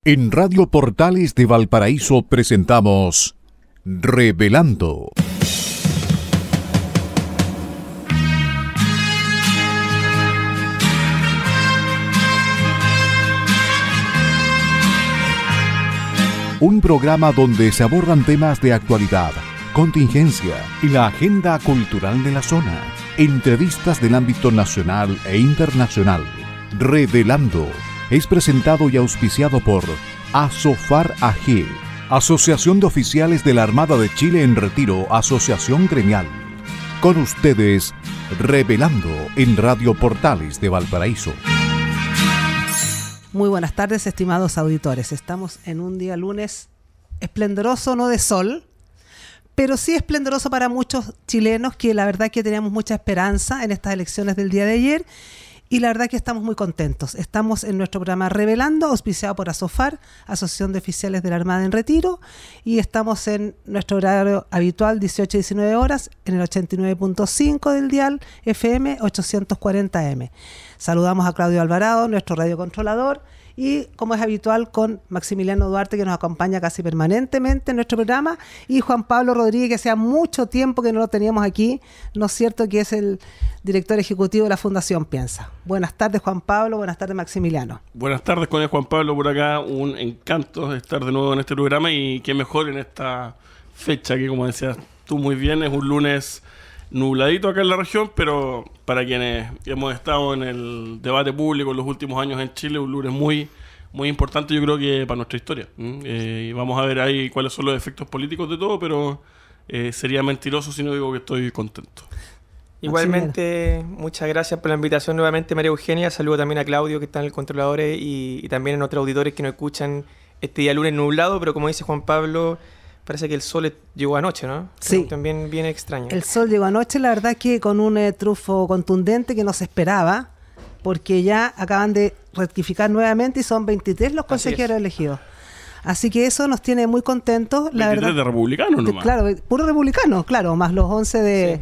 En Radio Portales de Valparaíso presentamos Revelando. Un programa donde se abordan temas de actualidad, contingencia y la agenda cultural de la zona. Entrevistas del ámbito nacional e internacional. Revelando es presentado y auspiciado por Asofar AG, Asociación de Oficiales de la Armada de Chile en Retiro, Asociación Gremial. Con ustedes, Revelando en Radio Portales de Valparaíso. Muy buenas tardes, estimados auditores. Estamos en un día lunes esplendoroso, no de sol, pero sí esplendoroso para muchos chilenos que la verdad que teníamos mucha esperanza en estas elecciones del día de ayer. Y la verdad que estamos muy contentos. Estamos en nuestro programa Revelando, auspiciado por Asofar, Asociación de Oficiales de la Armada en Retiro, y estamos en nuestro horario habitual, 18-19 horas, en el 89.5 del dial FM 840M. Saludamos a Claudio Alvarado, nuestro radiocontrolador, y como es habitual con Maximiliano Duarte, que nos acompaña casi permanentemente en nuestro programa, y Juan Pablo Rodríguez, que hacía mucho tiempo que no lo teníamos aquí, ¿no es cierto?, que es el director ejecutivo de la Fundación Piensa. Buenas tardes, Juan Pablo. Buenas tardes, Maximiliano. Buenas tardes, con el Juan Pablo por acá. Un encanto estar de nuevo en este programa, y qué mejor en esta fecha que, como decías tú muy bien, es un lunes nubladito acá en la región, pero para quienes hemos estado en el debate público en los últimos años en Chile, un lunes muy, muy importante, yo creo que para nuestra historia. Y vamos a ver ahí cuáles son los efectos políticos de todo, pero sería mentiroso si no digo que estoy contento. Igualmente, muchas gracias por la invitación nuevamente, María Eugenia. Saludo también a Claudio, que está en el controlador, y también a nuestros auditores que nos escuchan este día lunes nublado, pero como dice Juan Pablo, parece que el sol llegó anoche, ¿no? Sí. También viene extraño. El sol llegó anoche, la verdad que con un trufo contundente que no se esperaba, porque ya acaban de rectificar nuevamente y son 23 los consejeros elegidos. Así que eso nos tiene muy contentos, la 23 verdad. de republicanos nomás. Claro, puro republicano, claro, más los 11 de... Sí.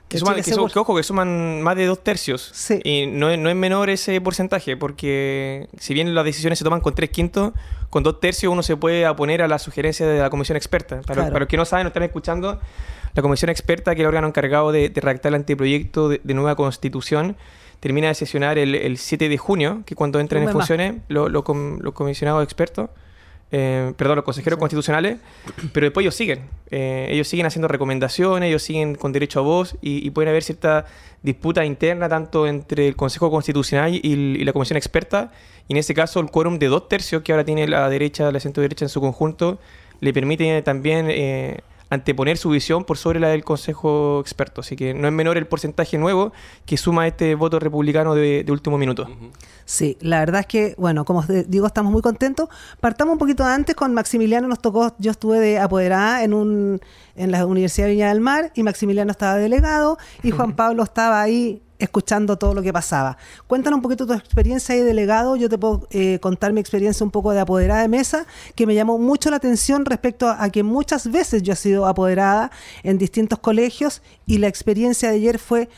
Que suman más de 2 tercios. Sí. Y no es menor ese porcentaje, porque si bien las decisiones se toman con 3/5, con 2 tercios uno se puede oponer a la sugerencia de la comisión experta. Para los que no saben, no están escuchando, la comisión experta, que es el órgano encargado de redactar el anteproyecto de nueva constitución, termina de sesionar el 7 de junio, que cuando entran en funciones los comisionados expertos, los consejeros constitucionales, pero después ellos siguen haciendo recomendaciones, ellos siguen con derecho a voz, y pueden haber cierta disputa interna tanto entre el Consejo Constitucional y la Comisión Experta, y en ese caso el quórum de 2 tercios que ahora tiene la centro derecha en su conjunto le permite también anteponer su visión por sobre la del Consejo Experto. Así que no es menor el porcentaje nuevo que suma este voto republicano de último minuto. Sí, la verdad es que, bueno, como digo, estamos muy contentos. Partamos un poquito antes. Con Maximiliano nos tocó, yo estuve de apoderada en la Universidad de Viña del Mar, y Maximiliano estaba delegado, y Juan Pablo estaba ahí escuchando todo lo que pasaba. Cuéntanos un poquito tu experiencia de delegado. Yo te puedo contar mi experiencia un poco de apoderada de mesa, que me llamó mucho la atención respecto a que muchas veces yo he sido apoderada en distintos colegios, y la experiencia de ayer fue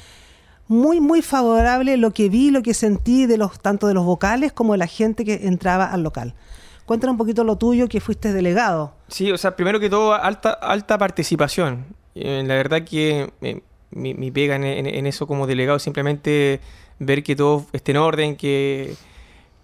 muy, muy favorable. Lo que vi, lo que sentí tanto de los vocales como de la gente que entraba al local. Cuéntanos un poquito lo tuyo, que fuiste delegado. Sí, o sea, primero que todo, alta participación. La verdad que mi pega en eso como delegado es simplemente ver que todo esté en orden, que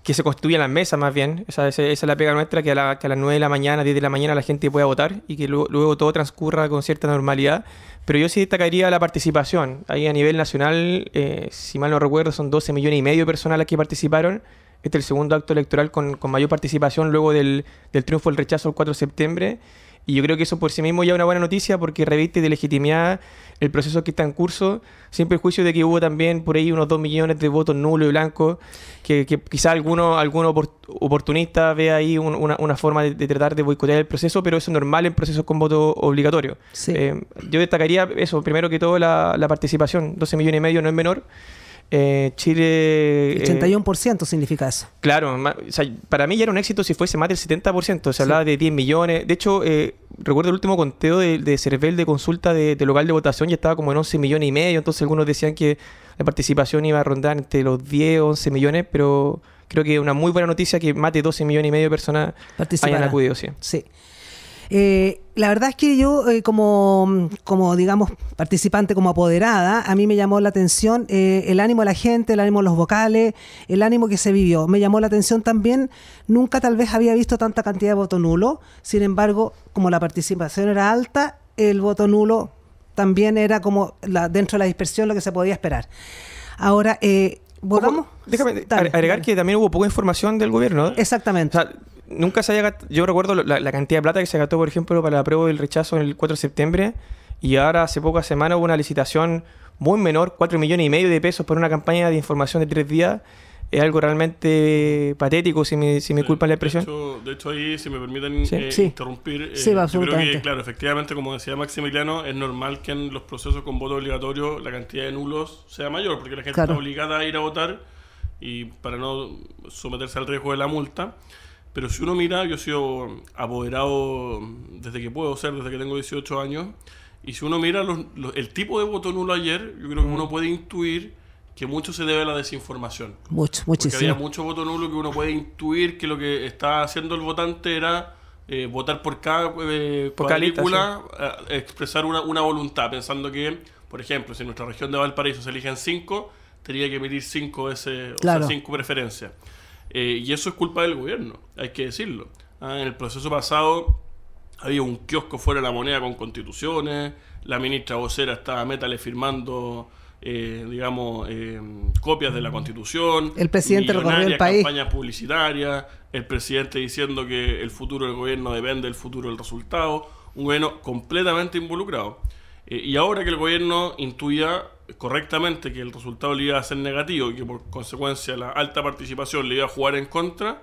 se constituyan las mesas más bien. Esa es la pega nuestra, que a las 9 de la mañana, 10 de la mañana la gente pueda votar, y que luego todo transcurra con cierta normalidad. Pero yo sí destacaría la participación. Ahí a nivel nacional, si mal no recuerdo, son 12 millones y medio de personas las que participaron. Este es el segundo acto electoral con mayor participación luego del triunfo del rechazo el 4 de septiembre. Y yo creo que eso por sí mismo ya es una buena noticia, porque reviste de legitimidad el proceso que está en curso, sin perjuicio de que hubo también por ahí unos 2 millones de votos nulos y blancos, que quizá alguno oportunista ve ahí una forma de tratar de boicotear el proceso, pero eso es normal en procesos con voto obligatorio. Sí. Yo destacaría eso, primero que todo la participación. 12 millones y medio no es menor. Chile... 81% significa eso. Claro, o sea, para mí ya era un éxito si fuese más del 70%. Se hablaba de 10 millones. De hecho, recuerdo el último conteo de Cervel de consulta de local de votación, y estaba como en 11 millones y medio. Entonces algunos decían que la participación iba a rondar entre los 10 o 11 millones, pero creo que es una muy buena noticia que más de 12 millones y medio de personas hayan acudido. Sí. Sí. La verdad es que yo, como digamos, participante, como apoderada, a mí me llamó la atención el ánimo de la gente, el ánimo de los vocales, el ánimo que se vivió. Me llamó la atención también, nunca tal vez había visto tanta cantidad de voto nulo, sin embargo, como la participación era alta, el voto nulo también era como dentro de la dispersión lo que se podía esperar. Ahora, ¿votamos? Déjame agregar que también hubo poca información del gobierno, ¿no? Exactamente. O sea, nunca se haya gastado, yo recuerdo la cantidad de plata que se gastó, por ejemplo, para la apruebo y el rechazo en el 4 de septiembre, y ahora hace pocas semanas hubo una licitación muy menor, 4,5 millones de pesos por una campaña de información de 3 días. Es algo realmente patético, si me culpan la expresión. De hecho, ahí, si me permiten interrumpir, sí, yo creo que, claro, efectivamente, como decía Maximiliano, es normal que en los procesos con voto obligatorio la cantidad de nulos sea mayor, porque la gente está obligada a ir a votar y para no someterse al riesgo de la multa. Pero si uno mira, yo he sido apoderado desde que puedo ser, desde que tengo 18 años, y si uno mira el tipo de voto nulo ayer, yo creo que uno puede intuir que mucho se debe a la desinformación. Muchísimo. Porque había mucho voto nulo que uno puede intuir que lo que estaba haciendo el votante era votar por cada cuadrícula, expresar una voluntad, pensando que, por ejemplo, si en nuestra región de Valparaíso se eligen 5, tenía que emitir 5 preferencias. Y eso es culpa del gobierno, hay que decirlo. En el proceso pasado había un kiosco fuera de la moneda con constituciones, la ministra vocera estaba métale firmando copias de la Constitución, el presidente recorrió el país, campañas publicitarias, el presidente diciendo que el futuro del gobierno depende del futuro del resultado, un gobierno completamente involucrado. Y ahora que el gobierno intuía correctamente que el resultado le iba a ser negativo y que por consecuencia la alta participación le iba a jugar en contra,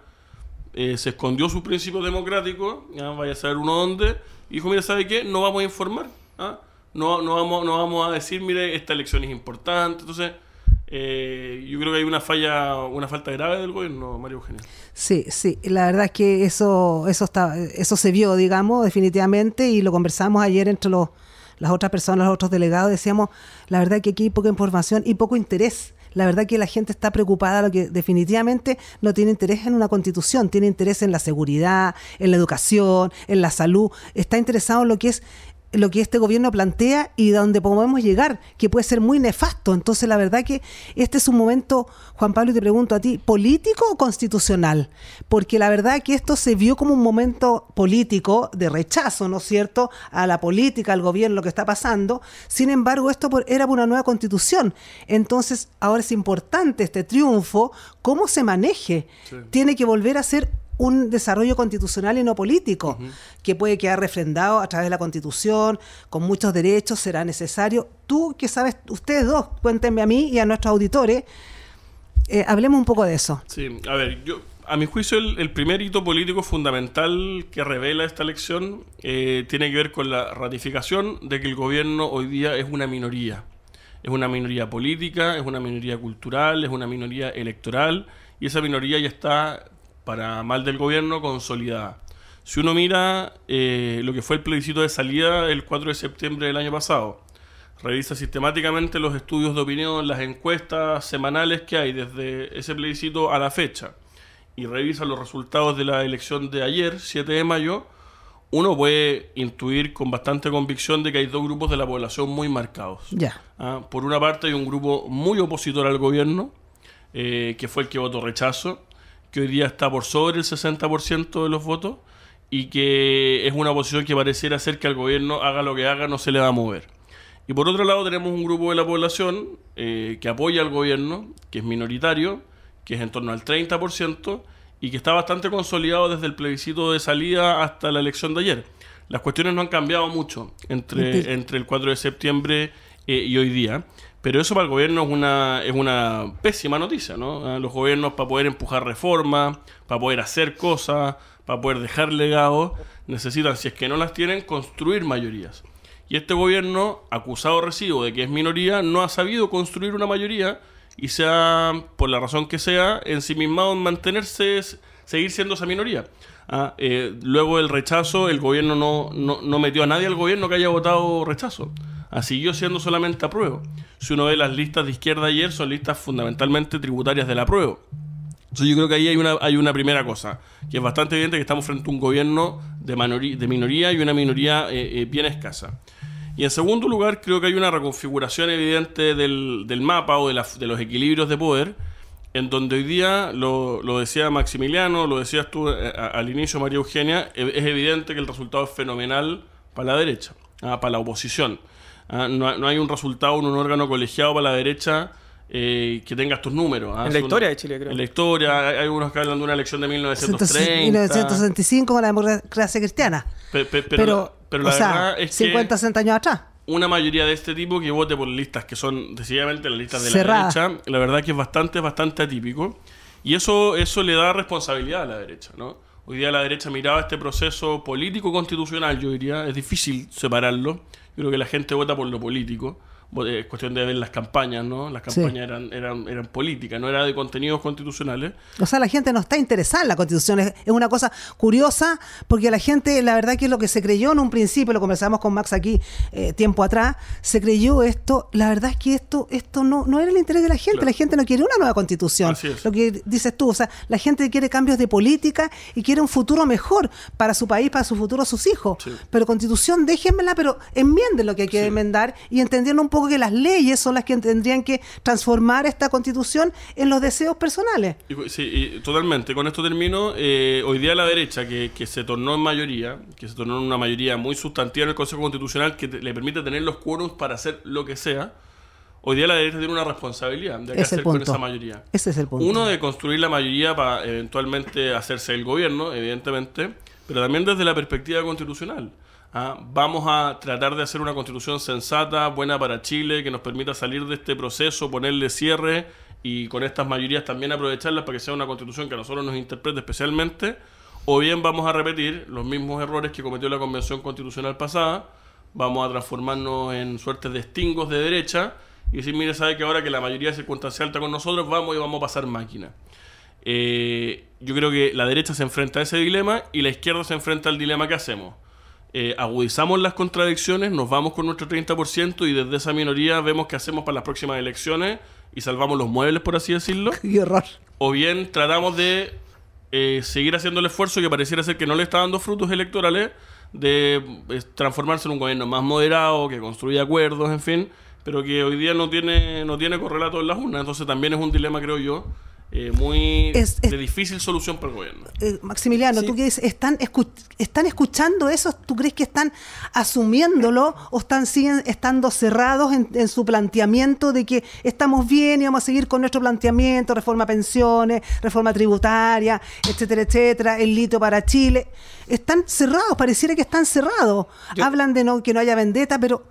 se escondió sus principios democráticos, vaya a saber uno dónde, y dijo, mira, ¿sabe qué? No vamos a informar, no vamos a decir, mire, esta elección es importante. Entonces, yo creo que hay una falta grave del gobierno, María Eugenia. Sí, la verdad es que eso se vio, digamos, definitivamente, y lo conversamos ayer entre las otras personas, los otros delegados. Decíamos, la verdad que aquí hay poca información y poco interés. La verdad que la gente está preocupada, lo que definitivamente no tiene interés en una constitución, tiene interés en la seguridad, en la educación, en la salud, está interesado en lo que este gobierno plantea y donde podemos llegar, que puede ser muy nefasto. Entonces, la verdad que este es un momento, Juan Pablo, y te pregunto a ti, ¿político o constitucional? Porque la verdad que esto se vio como un momento político de rechazo, ¿no es cierto?, a la política, al gobierno, lo que está pasando. Sin embargo, esto era por una nueva constitución. Entonces, ahora es importante este triunfo, cómo se maneje. Sí. Tiene que volver a ser un desarrollo constitucional y no político, que puede quedar refrendado a través de la Constitución, con muchos derechos, será necesario. Tú, que sabes, ustedes dos, cuéntenme a mí y a nuestros auditores, hablemos un poco de eso. Sí, a ver, a mi juicio el primer hito político fundamental que revela esta elección tiene que ver con la ratificación de que el gobierno hoy día es una minoría. Es una minoría política, es una minoría cultural, es una minoría electoral, y esa minoría ya está, para mal del gobierno, consolidada. Si uno mira lo que fue el plebiscito de salida el 4 de septiembre del año pasado, revisa sistemáticamente los estudios de opinión, las encuestas semanales que hay desde ese plebiscito a la fecha, y revisa los resultados de la elección de ayer, 7 de mayo, uno puede intuir con bastante convicción de que hay dos grupos de la población muy marcados. Por una parte hay un grupo muy opositor al gobierno, que fue el que votó rechazo, que hoy día está por sobre el 60% de los votos, y que es una oposición que pareciera hacer que al gobierno, haga lo que haga, no se le va a mover. Y por otro lado tenemos un grupo de la población que apoya al gobierno, que es minoritario, que es en torno al 30%, y que está bastante consolidado desde el plebiscito de salida hasta la elección de ayer. Las cuestiones no han cambiado mucho entre el 4 de septiembre y hoy día. Pero eso para el gobierno es una pésima noticia, ¿no? Los gobiernos, para poder empujar reformas, para poder hacer cosas, para poder dejar legados, necesitan, si es que no las tienen, construir mayorías. Y este gobierno, acusado recibo de que es minoría, no ha sabido construir una mayoría, y sea, por la razón que sea, ensimismado en mantenerse, seguir siendo esa minoría. Luego del rechazo, el gobierno no metió a nadie al gobierno que haya votado rechazo. Siguió siendo solamente apruebo. Si uno ve las listas de izquierda ayer, son listas fundamentalmente tributarias del apruebo. Entonces yo creo que ahí hay una primera cosa, que es bastante evidente que estamos frente a un gobierno de minoría y una minoría bien escasa. Y en segundo lugar, creo que hay una reconfiguración evidente del mapa o de los equilibrios de poder, en donde hoy día, lo decía Maximiliano, lo decías tú al inicio, María Eugenia, es evidente que el resultado es fenomenal para la derecha, para la oposición. No hay un resultado en un órgano colegiado para la derecha que tenga estos números. En la historia de Chile, creo. En la historia, hay algunos que hablan de una elección de 1930. 1965 con la democracia cristiana. Pero la verdad es 50, 60 años atrás. Una mayoría de este tipo que vote por listas que son decididamente las listas de cerrada. La derecha, la verdad que es bastante atípico. Y eso le da responsabilidad a la derecha, ¿no? Hoy día la derecha miraba este proceso político-constitucional, yo diría, es difícil separarlo. Yo creo que la gente vota por lo político. Es cuestión de ver las campañas, ¿no? Las campañas eran políticas, no era de contenidos constitucionales. O sea, la gente no está interesada en la Constitución. Es una cosa curiosa, porque la gente, la verdad que es lo que se creyó en un principio, lo conversamos con Max aquí tiempo atrás, se creyó esto. La verdad es que esto no era el interés de la gente. Claro. La gente no quiere una nueva Constitución. Lo que dices tú, o sea, la gente quiere cambios de política y quiere un futuro mejor para su país, para su futuro, sus hijos. Sí. Pero Constitución, déjenmela, pero enmienden lo que hay que enmendar y entendieron un poco que las leyes son las que tendrían que transformar esta Constitución en los deseos personales. Sí, totalmente. Con esto termino. Hoy día la derecha, que se tornó en mayoría, que se tornó en una mayoría muy sustantiva en el Consejo Constitucional, que le permite tener los quórums para hacer lo que sea, hoy día la derecha tiene una responsabilidad de qué hacer con esa mayoría. Ese es el punto. Uno, de construir la mayoría para eventualmente hacerse el gobierno, evidentemente, pero también desde la perspectiva constitucional. Vamos a tratar de hacer una constitución sensata, buena para Chile, que nos permita salir de este proceso, ponerle cierre y con estas mayorías también aprovecharlas para que sea una constitución que a nosotros nos interprete especialmente, o bien vamos a repetir los mismos errores que cometió la Convención Constitucional pasada, vamos a transformarnos en suertes de extingos de derecha y decir, mire, sabe que ahora que la mayoría circunstancial está con nosotros, vamos a pasar máquina. Yo creo que la derecha se enfrenta a ese dilema y la izquierda se enfrenta al dilema que hacemos. Agudizamos las contradicciones, nos vamos con nuestro 30% y desde esa minoría vemos qué hacemos para las próximas elecciones y salvamos los muebles, por así decirlo. ¡Qué horror! O bien tratamos de seguir haciendo el esfuerzo que pareciera ser que no le está dando frutos electorales, de transformarse en un gobierno más moderado, que construya acuerdos, en fin, pero que hoy día no tiene correlato en las urnas. Entonces también es un dilema, creo yo, de difícil solución para el gobierno. Maximiliano, ¿tú qué dices? ¿Están escuchando eso? ¿Tú crees que están asumiéndolo o siguen estando cerrados en su planteamiento de que estamos bien y vamos a seguir con nuestro planteamiento, reforma a pensiones, reforma tributaria, etcétera, etcétera, el litio para Chile? Están cerrados, pareciera que están cerrados. Hablan de que no haya vendetta, pero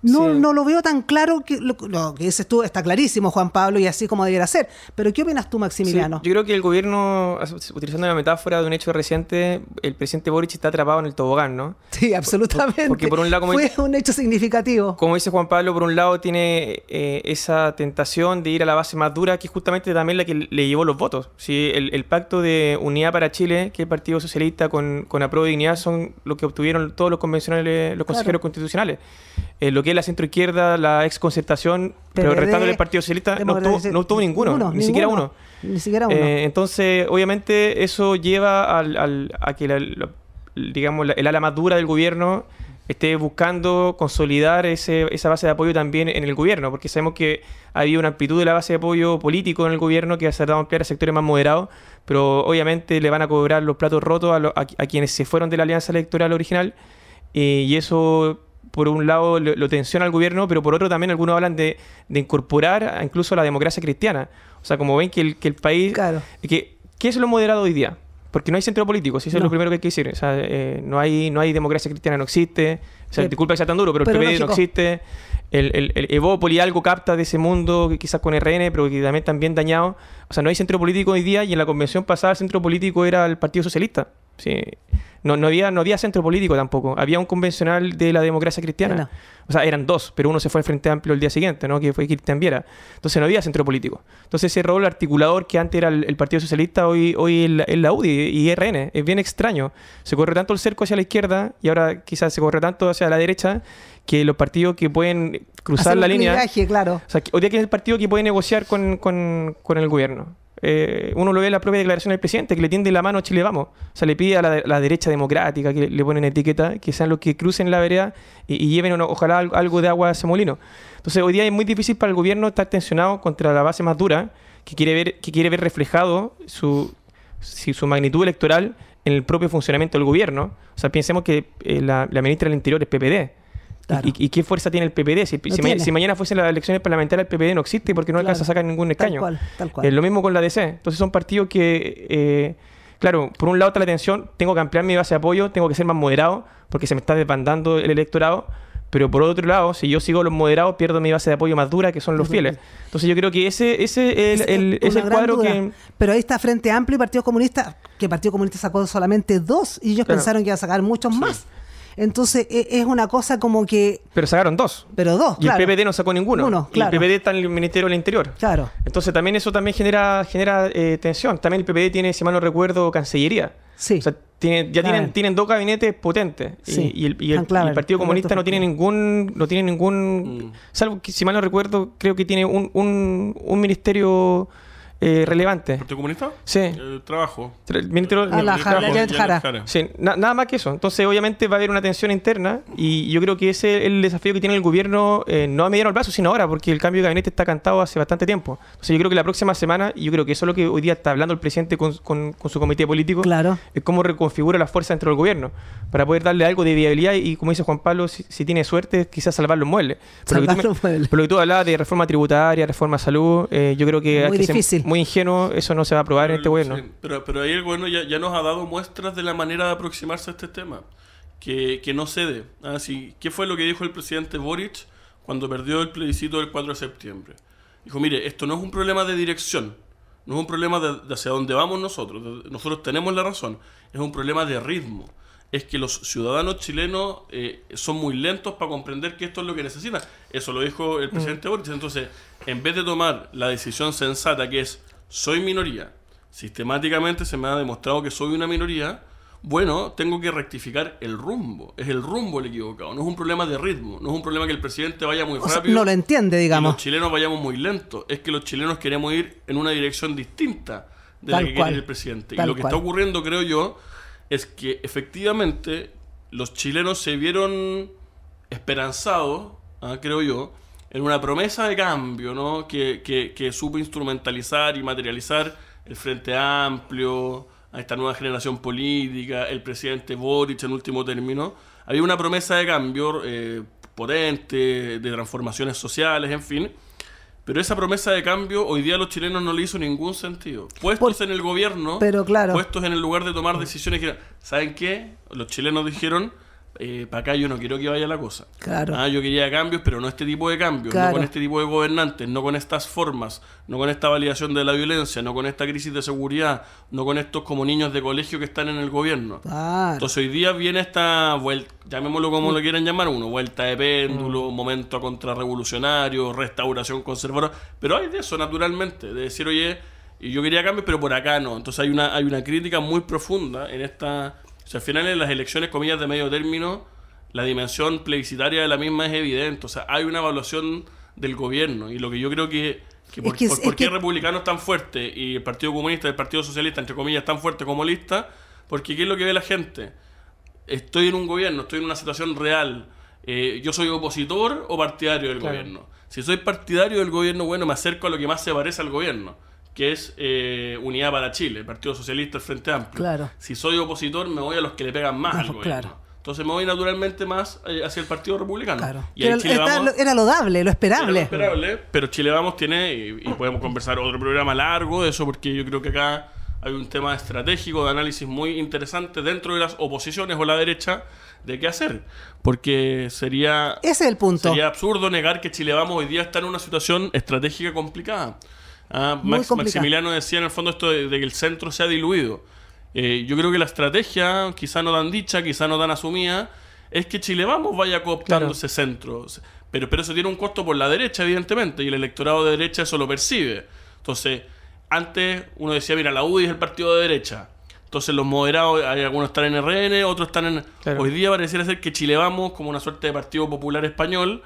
no lo veo tan claro. Que lo que dices tú está clarísimo, Juan Pablo, y así como debiera ser. Pero ¿qué opinas tú, Maximiliano? Sí, yo creo que el gobierno, utilizando la metáfora de un hecho reciente, el presidente Boric está atrapado en el tobogán, ¿no? Sí, absolutamente. Porque por un lado, fue un hecho significativo. Como dice Juan Pablo, por un lado tiene esa tentación de ir a la base más dura, que es justamente también la que le llevó los votos. Sí, el pacto de Unidad para Chile, que el Partido Socialista con Apruebo y Dignidad, son lo que obtuvieron todos los convencionales, los consejeros constitucionales. Lo que es la centroizquierda, la exconcertación, pero restándole el Partido Socialista, no obtuvo ninguno, ni siquiera uno. Entonces, obviamente, eso lleva a que digamos, el ala más dura del gobierno esté buscando consolidar esa base de apoyo también en el gobierno, porque sabemos que había una amplitud de la base de apoyo político en el gobierno que ha tratado de ampliar a sectores más moderados, pero obviamente le van a cobrar los platos rotos a quienes se fueron de la alianza electoral original, y eso por un lado lo tensiona al gobierno, pero por otro también algunos hablan de incorporar incluso la democracia cristiana. O sea, como ven que el país... Claro. ¿Qué es lo moderado hoy día? Porque no hay centro político, eso es lo primero que hay que decir. O sea, no hay democracia cristiana, no existe. O sea, disculpa que sea tan duro, pero el PPD no existe. El Evópoli algo capta de ese mundo, quizás con RN, pero que también están bien dañados. O sea, no hay centro político hoy día, y en la convención pasada el centro político era el Partido Socialista. Sí. No había centro político tampoco. Había un convencional de la democracia cristiana. No. O sea, eran dos, pero uno se fue al Frente Amplio el día siguiente, ¿no? Que fue Cristian Viera. Entonces no había centro político. Entonces ese rol articulador que antes era el Partido Socialista, hoy es la UDI y RN. Es bien extraño. Se corre tanto el cerco hacia la izquierda y ahora quizás se corre tanto hacia la derecha, que los partidos que pueden cruzar la línea... Claro. O sea, hoy día que es el partido que puede negociar con el gobierno. uno lo ve en la propia declaración del presidente, que le tiende la mano a Chile Vamos. O sea, le pide a la derecha democrática, que le ponen etiqueta, que sean los que crucen la vereda y lleven ojalá algo de agua a ese molino. Entonces, hoy día es muy difícil para el gobierno estar tensionado contra la base más dura, que quiere ver reflejado su magnitud electoral en el propio funcionamiento del gobierno. O sea, pensemos que la ministra del Interior es PPD. Claro. ¿Y qué fuerza tiene el PPD? Si mañana fuesen las elecciones parlamentarias, el PPD no existe porque no alcanza a sacar ningún escaño. Tal cual. Lo mismo con la DC. Entonces son partidos que, claro, por un lado está la tensión, tengo que ampliar mi base de apoyo, tengo que ser más moderado porque se me está desbandando el electorado. Pero por otro lado, si yo sigo los moderados, pierdo mi base de apoyo más dura, que son los fieles. Entonces yo creo que ese es el cuadro que... Pero ahí está Frente Amplio y Partido Comunista, que Partido Comunista sacó solamente 2 y ellos pensaron que iba a sacar muchos más. Entonces es una cosa como que... Pero sacaron 2. Pero 2, y el PPD no sacó ninguno. Claro. Y el PPD está en el Ministerio del Interior. Claro. Entonces también eso también genera tensión. También el PPD tiene, si mal no recuerdo, Cancillería. Sí. O sea, tienen 2 gabinetes potentes. Sí. Y el Partido Comunista no tiene ningún... Salvo que, si mal no recuerdo, creo que tiene un ministerio... relevante. ¿Partido Comunista? Sí. Trabajo. El Ministerio Jara. Sí, nada más que eso. Entonces, obviamente, va a haber una tensión interna y yo creo que ese es el desafío que tiene el gobierno, no a mediano plazo, sino ahora, porque el cambio de gabinete está cantado hace bastante tiempo. Entonces, yo creo que la próxima semana, y yo creo que eso es lo que hoy día está hablando el presidente con su comité político, Claro. es cómo reconfigura las fuerzas dentro del gobierno, para poder darle algo de viabilidad y como dice Juan Pablo, si tiene suerte, quizás salvar los muebles. Pero lo que tú hablabas de reforma tributaria, reforma de salud, yo creo que muy difícil. Muy ingenuo, eso no se va a aprobar en este gobierno. Sí, pero ahí el gobierno ya nos ha dado muestras de la manera de aproximarse a este tema, que no cede. ¿Qué fue lo que dijo el presidente Boric cuando perdió el plebiscito del 4 de septiembre? Dijo, mire, esto no es un problema de dirección, no es un problema de hacia dónde vamos nosotros tenemos la razón, es un problema de ritmo. Es que los ciudadanos chilenos son muy lentos para comprender que esto es lo que necesitan. Eso lo dijo el presidente Boric. Entonces, en vez de tomar la decisión sensata, que es soy minoría, sistemáticamente se me ha demostrado que soy una minoría, bueno, tengo que rectificar el rumbo. Es el rumbo el equivocado, no es un problema de ritmo, no es un problema que el presidente vaya muy rápido. No lo entiende, digamos. Y los chilenos vayamos muy lentos. Es que los chilenos queremos ir en una dirección distinta de la que quiere el presidente. Y lo que está ocurriendo, creo yo, es que efectivamente los chilenos se vieron esperanzados, creo yo, en una promesa de cambio, ¿no? que supo instrumentalizar y materializar el Frente Amplio, a esta nueva generación política, el presidente Boric en último término. Había una promesa de cambio potente, de transformaciones sociales, en fin. Pero esa promesa de cambio hoy día a los chilenos no le hizo ningún sentido. Puestos en el gobierno, puestos en el lugar de tomar decisiones, ¿saben qué? Los chilenos dijeron, para acá yo no quiero que vaya la cosa. Claro. Yo quería cambios, pero no este tipo de cambios, no con este tipo de gobernantes, no con estas formas, no con esta validación de la violencia, no con esta crisis de seguridad, no con estos como niños de colegio que están en el gobierno. Entonces hoy día viene esta vuelta, llamémoslo como lo quieran llamar uno, vuelta de péndulo, momento contrarrevolucionario, restauración conservadora, pero hay de eso naturalmente, de decir, oye, yo quería cambios, pero por acá no. Entonces hay una crítica muy profunda en esta... O sea, al final en las elecciones, comillas, de medio término, la dimensión plebiscitaria de la misma es evidente. O sea, hay una evaluación del gobierno. Y lo que yo creo que ¿por qué el republicano es tan fuerte y el Partido Comunista y el Partido Socialista, entre comillas, tan fuerte como lista? Porque ¿qué es lo que ve la gente? Estoy en un gobierno, estoy en una situación real. ¿Yo soy opositor o partidario del gobierno? Si soy partidario del gobierno, bueno, me acerco a lo que más se parece al gobierno, que es Unidad para Chile, el Partido Socialista, el Frente Amplio. Claro. Si soy opositor, me voy a los que le pegan más al gobierno. Claro. Entonces me voy naturalmente más hacia el Partido Republicano. Claro. Y ahí era lo dable, lo esperable. Era lo esperable, pero Chile Vamos tiene, y podemos conversar otro programa largo de eso, porque yo creo que acá hay un tema estratégico de análisis muy interesante dentro de las oposiciones o la derecha de qué hacer. Porque ese es el punto. Sería absurdo negar que Chile Vamos hoy día está en una situación estratégica complicada. Maximiliano decía en el fondo esto de que el centro se ha diluido. Yo creo que la estrategia, quizá no tan dicha, quizá no tan asumida, es que Chile Vamos vaya cooptando ese centro. Pero eso tiene un costo por la derecha, evidentemente, y el electorado de derecha eso lo percibe. Entonces, antes uno decía, mira, la UDI es el partido de derecha. Entonces los moderados, hay algunos están en RN, otros están en... Claro. Hoy día pareciera ser que Chile Vamos, como una suerte de Partido Popular Español,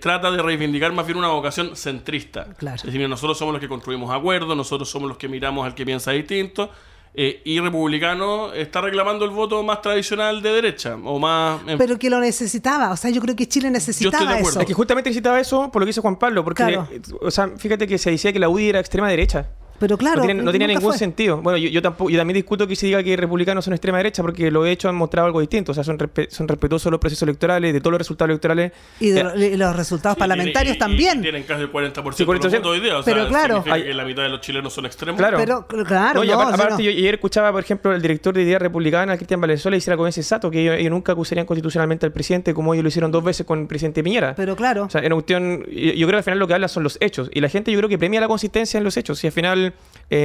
trata de reivindicar más bien una vocación centrista. Claro. Es decir, mira, nosotros somos los que construimos acuerdos, nosotros somos los que miramos al que piensa distinto, y Republicano está reclamando el voto más tradicional de derecha, o más... Pero que lo necesitaba. O sea, yo creo que Chile necesitaba acuerdo. eso. Es que justamente necesitaba eso por lo que hizo Juan Pablo, porque, Claro. o sea, fíjate que se decía que la UDI era extrema derecha. Pero claro, No tenía nunca ningún fue. sentido. Bueno, yo también discuto que se diga que republicanos son extrema derecha, porque lo he hecho han mostrado algo distinto. O sea, son respetuosos de los procesos electorales, de todos los resultados electorales. Y de los resultados parlamentarios también. Tienen casi el 40% Sí, de los 40%. votos hoy día. O Pero sea, claro. significa que la mitad de los chilenos son extremos. Claro. Pero claro, No, y no, aparte, no. yo ayer escuchaba, por ejemplo, el director de Idea Republicana, Cristian Valenzuela, decir algo bien sensato, que ellos nunca acusarían constitucionalmente al presidente, como ellos lo hicieron 2 veces con el presidente Piñera. Pero claro. O sea, en una cuestión, yo creo que al final lo que habla son los hechos. Y la gente yo creo que premia la consistencia en los hechos. Y al final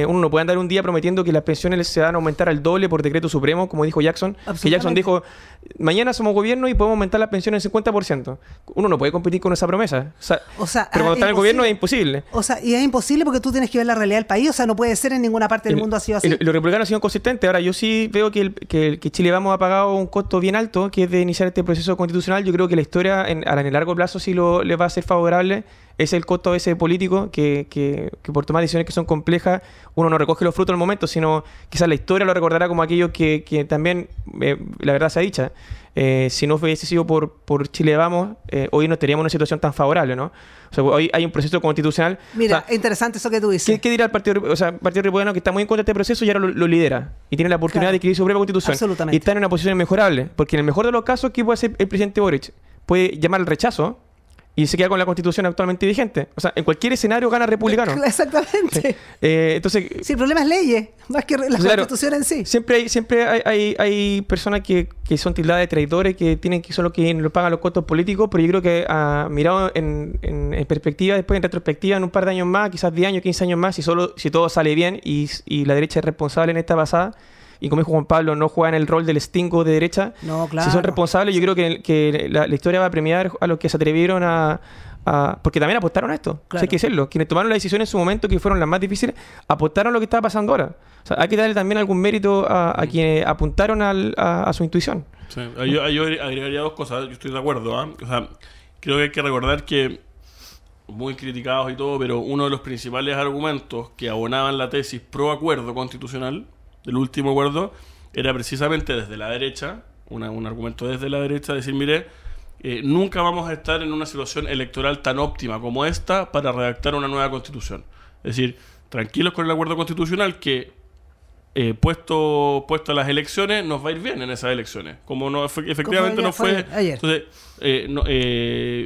uno no puede andar un día prometiendo que las pensiones se van a aumentar al doble por decreto supremo, como dijo Jackson. Que Jackson Absolutamente. dijo, mañana somos gobierno y podemos aumentar las pensiones en 50%. Uno no puede competir con esa promesa. O sea, pero cuando está en el gobierno es imposible. O sea, y es imposible porque tú tienes que ver la realidad del país. O sea, no puede ser en ninguna parte del mundo ha sido así. Los republicanos han sido consistentes. Ahora, yo sí veo que Chile Vamos ha pagado un costo bien alto, que es de iniciar este proceso constitucional. Yo creo que la historia en el largo plazo sí le va a ser favorable. Es el costo ese político que por tomar decisiones que son complejas, uno no recoge los frutos al momento, sino quizás la historia lo recordará como aquello que también, la verdad sea dicha, si no hubiese sido por Chile Vamos, hoy no estaríamos en una situación tan favorable, ¿no? O sea, hoy hay un proceso constitucional. Mira, O sea, interesante eso que tú dices. ¿Qué dirá el Partido Republicano, que está muy en contra de este proceso y ahora lo lidera? Y tiene la oportunidad Claro. de escribir su propia constitución. Absolutamente. Y está en una posición inmejorable. Porque en el mejor de los casos, ¿qué puede hacer el presidente Boric? Puede llamar al rechazo y se queda con la constitución actualmente vigente. O sea, en cualquier escenario gana republicano. Exactamente. Entonces, Sí, el problema es leyes, más que la Claro. constitución en sí. siempre hay personas que son tildadas de traidores, que son los que lo pagan los costos políticos, pero yo creo que mirado en perspectiva, después en retrospectiva, en un par de años más, quizás 10 años, 15 años más, si todo sale bien y la derecha es responsable en esta pasada, y como dijo Juan Pablo, no juegan el rol del stingo de derecha. No, claro. Si son responsables, yo creo que la historia va a premiar a los que se atrevieron porque también apostaron a esto. Claro. O sea, hay que decirlo. Quienes tomaron la decisión en su momento, que fueron las más difíciles, apostaron a lo que estaba pasando ahora. O sea, hay que darle también algún mérito a quienes apuntaron a su intuición. Sí, yo agregaría 2 cosas. Yo estoy de acuerdo. O sea, creo que hay que recordar que, muy criticados y todo, pero uno de los principales argumentos que abonaban la tesis pro acuerdo constitucional, del último acuerdo, era precisamente desde la derecha, un argumento desde la derecha, decir, mire, nunca vamos a estar en una situación electoral tan óptima como esta para redactar una nueva constitución. Es decir, tranquilos con el acuerdo constitucional que, puesto a las elecciones, nos va a ir bien en esas elecciones. Como no, efectivamente Como ya no fue... fue ayer. Entonces,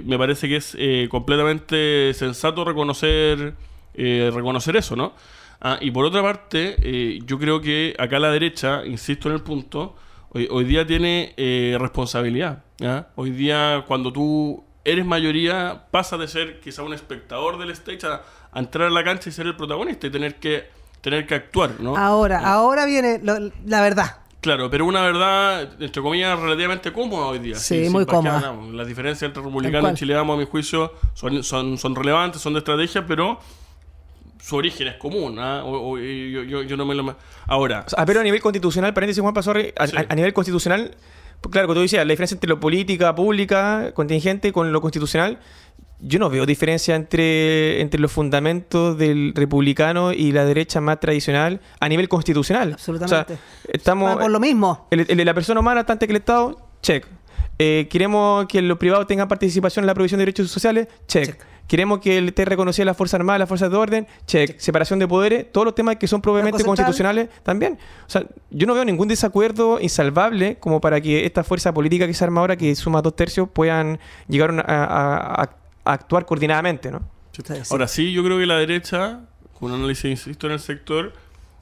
me parece que es completamente sensato reconocer eso, ¿no? Y por otra parte, yo creo que acá la derecha, insisto en el punto, hoy día tiene responsabilidad, ¿ya? Hoy día, cuando tú eres mayoría, pasas de ser quizá un espectador del stage a entrar a la cancha y ser el protagonista y tener que actuar, ¿no? Ahora viene la verdad. Claro, pero una verdad, entre comillas, relativamente cómoda hoy día. Sí, sin muy más que cómoda. hablamos. Las diferencias entre Tal republicanos cual. y Chile Vamos, a mi juicio, son relevantes, son de estrategia, pero su origen es común. Yo no me lo... Ahora, O sea, pero a nivel constitucional, paréntesis, Juan Pasorri, Sí. a nivel constitucional, pues claro, como tú decías, la diferencia entre lo política, pública, contingente, con lo constitucional, yo no veo diferencia entre los fundamentos del republicano y la derecha más tradicional a nivel constitucional. Absolutamente. O sea, estamos... Va por lo mismo. El de la persona humana, tanto que el Estado, check. Queremos que los privados tengan participación en la provisión de derechos sociales, check. Queremos que esté reconocida la Fuerza Armada, las fuerzas de orden, check. Separación de poderes, todos los temas que son propiamente Banco Central. constitucionales también. O sea, yo no veo ningún desacuerdo insalvable como para que esta fuerza política que se arma ahora, que suma 2/3, puedan llegar a actuar coordinadamente, ¿no? Sí. ahora sí, yo creo que la derecha, con un análisis, insisto, en el sector,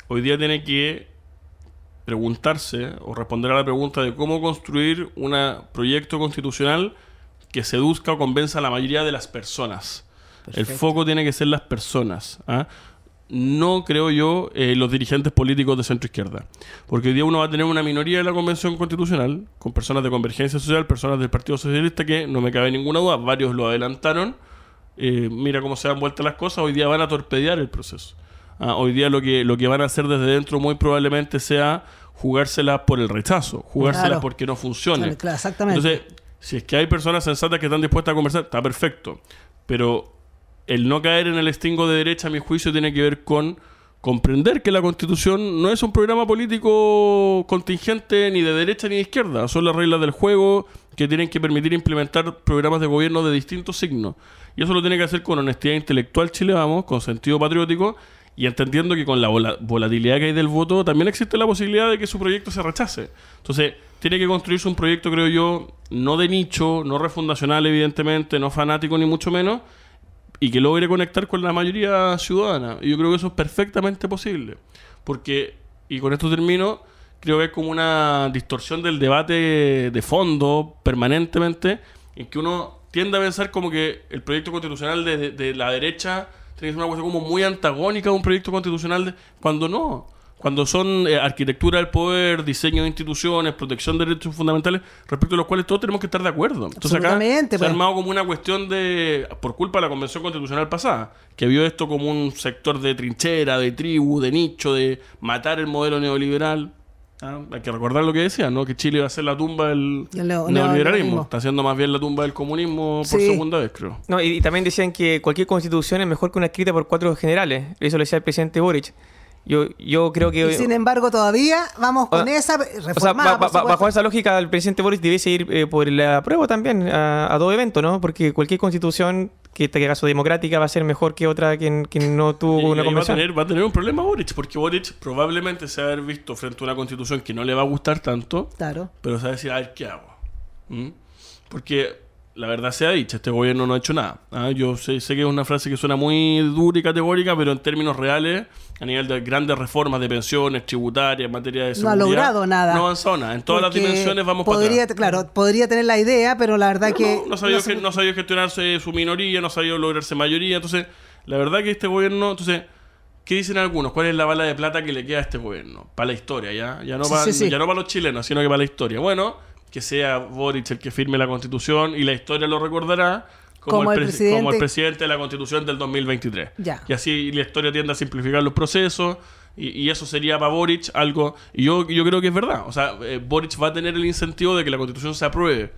hoy día tiene que preguntarse o responder a la pregunta de cómo construir un proyecto constitucional que seduzca o convenza a la mayoría de las personas. Perfecto. El foco tiene que ser las personas. No creo yo los dirigentes políticos de centro izquierda, porque hoy día uno va a tener una minoría de la Convención Constitucional con personas de Convergencia Social, personas del Partido Socialista, que no me cabe ninguna duda, varios lo adelantaron. Mira cómo se dan vueltas las cosas, hoy día van a torpedear el proceso. Hoy día lo que van a hacer desde dentro muy probablemente sea jugárselas por el rechazo, jugárselas porque no funcione. Claro, exactamente. Entonces, si es que hay personas sensatas que están dispuestas a conversar, está perfecto. Pero el no caer en el estingo de derecha, a mi juicio, tiene que ver con comprender que la Constitución no es un programa político contingente ni de derecha ni de izquierda. Son las reglas del juego que tienen que permitir implementar programas de gobierno de distintos signos. Y eso lo tiene que hacer con honestidad intelectual, Chile Vamos, con sentido patriótico, y entendiendo que con la volatilidad que hay del voto también existe la posibilidad de que su proyecto se rechace. Entonces, tiene que construirse un proyecto, creo yo, no de nicho, no refundacional, evidentemente, no fanático ni mucho menos, y que logre conectar con la mayoría ciudadana. Y yo creo que eso es perfectamente posible. Porque, y con esto termino, creo que es como una distorsión del debate de fondo permanentemente, en que uno tiende a pensar como que el proyecto constitucional de la derecha tiene que ser una cosa como muy antagónica a un proyecto constitucional, cuando no. Cuando son arquitectura del poder, diseño de instituciones, protección de derechos fundamentales, respecto a los cuales todos tenemos que estar de acuerdo. Entonces acá se ha armado como una cuestión por culpa de la Convención Constitucional pasada, que vio esto como un sector de trinchera, de tribu, de nicho, de matar el modelo neoliberal. Hay que recordar lo que decía, ¿no? Que Chile va a ser la tumba del neoliberalismo. Está siendo más bien la tumba del comunismo por segunda vez, creo. No, y también decían que cualquier constitución es mejor que una escrita por 4 generales. Eso lo decía el presidente Boric. Yo creo que... Y sin embargo, todavía vamos con esa reformada, bajo esa lógica, el presidente Boric debiese ir por la apruebo también a todo evento, ¿no? Porque cualquier constitución, que este caso democrática, va a ser mejor que otra que no tuvo una convención. Va a tener un problema Boric, porque Boric probablemente se va a haber visto frente a una constitución que no le va a gustar tanto, claro, pero se va a decir, a ver, ¿qué hago? Porque... la verdad sea dicha, este gobierno no ha hecho nada. Yo sé que es una frase que suena muy dura y categórica, pero en términos reales, a nivel de grandes reformas de pensiones, tributarias, en materia de seguridad, no ha logrado nada. No avanzó nada. En todas las dimensiones vamos para atrás. Claro, podría tener la idea, pero la verdad no ha sabido gestionarse su minoría, no ha sabido lograrse mayoría. Entonces, la verdad que este gobierno... Entonces, ¿qué dicen algunos? ¿Cuál es la bala de plata que le queda a este gobierno? Para la historia, ya no para los chilenos, sino que para la historia. Bueno... que sea Boric el que firme la Constitución y la historia lo recordará como el presidente de la Constitución del 2023. Ya. Y así la historia tiende a simplificar los procesos y eso sería para Boric algo... Y yo creo que es verdad. O sea, Boric va a tener el incentivo de que la Constitución se apruebe.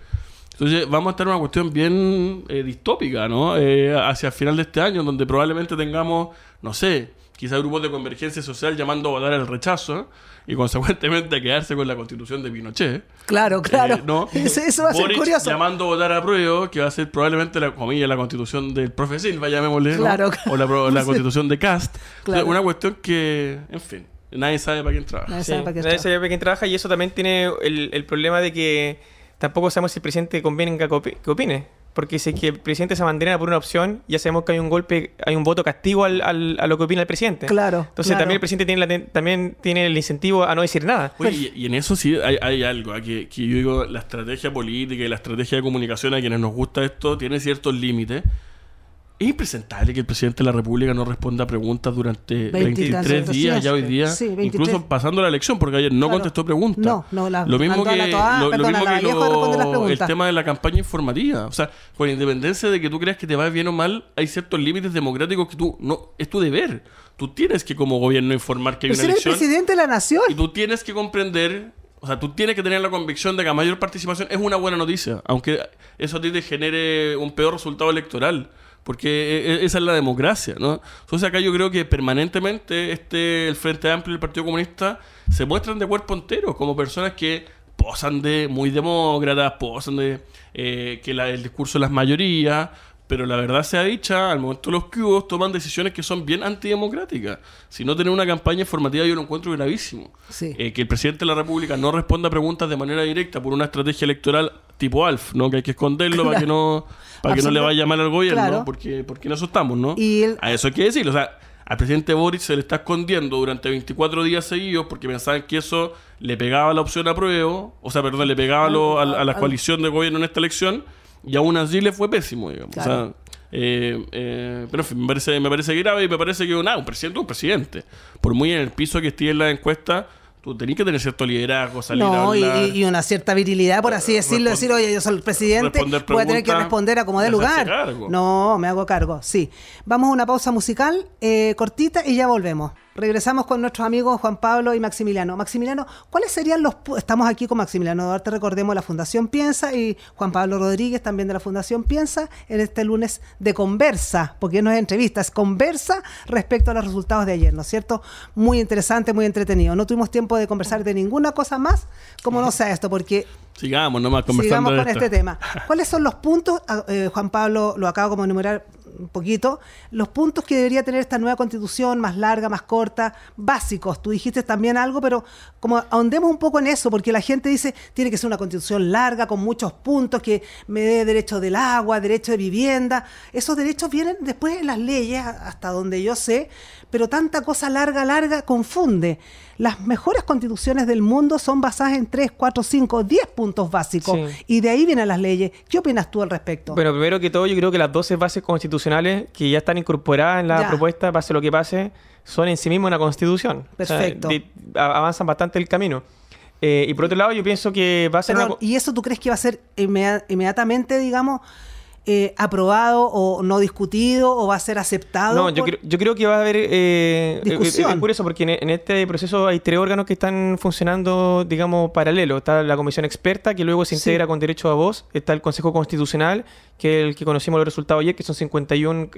Entonces vamos a estar en una cuestión bien distópica, ¿no? Hacia el final de este año, donde probablemente tengamos, no sé, quizá grupos de convergencia social llamando a votar el rechazo, y consecuentemente quedarse con la Constitución de Pinochet. Claro. ¿No? Eso va a ser Boric curioso. llamando a votar a prueba, que va a ser probablemente la Constitución del profe Silva, llamémosle, claro, ¿no? O la Constitución de Cast. Claro. Una cuestión que, en fin, nadie sabe para quién trabaja. Nadie sabe para quién trabaja, y eso también tiene el problema de que tampoco sabemos si el presidente convenga que opine. Porque si es que el presidente se abandera por una opción, ya sabemos que hay un golpe, hay un voto castigo a lo que opina el presidente. Claro. Entonces también el presidente también tiene el incentivo a no decir nada. Oye, y en eso sí hay algo, que yo digo, la estrategia política y la estrategia de comunicación, a quienes nos gusta esto, tiene ciertos límites. Es impresentable que el presidente de la República no responda a preguntas durante 23 días, ya hoy día, incluso pasando la elección, porque ayer no contestó preguntas. Lo mismo que el tema de la campaña informativa. O sea, con independencia de que tú creas que te va bien o mal, hay ciertos límites democráticos que es tu deber. Tú tienes que, como gobierno, informar que hay una elección. Es el presidente de la nación. Y tú tienes que comprender... O sea, tú tienes que tener la convicción de que a mayor participación es una buena noticia, aunque eso a ti te genere un peor resultado electoral. Porque esa es la democracia, ¿no? Entonces acá yo creo que permanentemente el Frente Amplio y el Partido Comunista se muestran de cuerpo entero como personas que posan de muy demócratas, posan de el discurso de las mayorías, pero la verdad sea dicha, al momento de los cubos toman decisiones que son bien antidemocráticas. Si no tener una campaña informativa yo lo encuentro gravísimo. Sí. Que el presidente de la República no responda a preguntas de manera directa por una estrategia electoral tipo ALF, ¿no? Que hay que esconderlo para que no le vaya mal al gobierno, porque en eso estamos, ¿no? A eso hay que decirlo. O sea, al presidente Boric se le está escondiendo durante 24 días seguidos porque pensaban que eso le pegaba la opción a prueba, le pegaba a la coalición de gobierno en esta elección, y aún así le fue pésimo, digamos. Claro. O sea, pero en fin, me parece grave, y me parece que un presidente es un presidente. Por muy en el piso que esté en la encuesta, Tú tenés que tener cierto liderazgo, salir a No, hablar. y una cierta virilidad, por así decirlo, decir, oye, yo soy el presidente, responder voy a tener que preguntas responder a como dé y lugar. hacerse cargo. No, me hago cargo, sí. Vamos a una pausa musical cortita y ya volvemos. Regresamos con nuestros amigos Juan Pablo y Maximiliano. Maximiliano, ¿cuáles serían estamos aquí con Maximiliano Duarte, recordemos, la Fundación Piensa, y Juan Pablo Rodríguez, también de la Fundación Piensa, en este lunes de conversa, porque no es entrevista, es conversa respecto a los resultados de ayer, ¿no es cierto? Muy interesante, muy entretenido. No tuvimos tiempo de conversar de ninguna cosa más, como no sea esto, porque... Sigamos nomás conversando. Sigamos con de esto. este tema. ¿Cuáles son los puntos? Juan Pablo lo acabo como de enumerar un poquito. Los puntos que debería tener esta nueva constitución, más larga, más corta, básicos. Tú dijiste también algo, pero como ahondemos un poco en eso, porque la gente dice, tiene que ser una constitución larga, con muchos puntos, que me dé derecho del agua, derecho de vivienda. Esos derechos vienen después en las leyes, hasta donde yo sé, pero tanta cosa larga, confunde. Las mejores constituciones del mundo son basadas en 3, 4, 5, 10 puntos básicos. Sí. Y de ahí vienen las leyes. ¿Qué opinas tú al respecto? Bueno, primero que todo, yo creo que las 12 bases constitucionales que ya están incorporadas en la Ya. propuesta, pase lo que pase, son en sí mismas una constitución. Perfecto. O sea, avanzan bastante el camino. Y por otro lado, yo pienso que va a ser Perdón, ¿y eso tú crees que va a ser inmediatamente, digamos, aprobado o no discutido o va a ser aceptado? No, yo creo que va a haber Discusión. es curioso porque en este proceso hay 3 órganos que están funcionando, digamos, paralelo. Está la comisión experta, que luego se Sí. integra con derecho a voz. Está el Consejo Constitucional, que es el que conocimos los resultados ayer, que son 51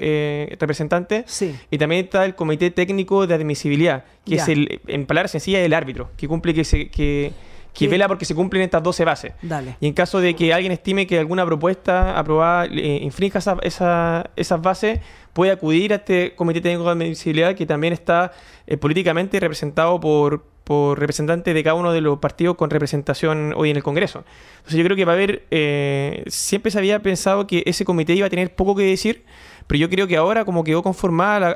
representantes. Sí. Y también está el Comité Técnico de Admisibilidad, que Ya. es, en palabras sencillas, el árbitro, que cumple que vela porque se cumplen estas 12 bases. Dale. Y en caso de que alguien estime que alguna propuesta aprobada infrinja esas bases, puede acudir a este Comité Técnico de Admisibilidad, que también está políticamente representado por representantes de cada uno de los partidos con representación hoy en el Congreso. Entonces yo creo que va a haber... siempre se había pensado que ese comité iba a tener poco que decir, pero yo creo que ahora, como quedó conformada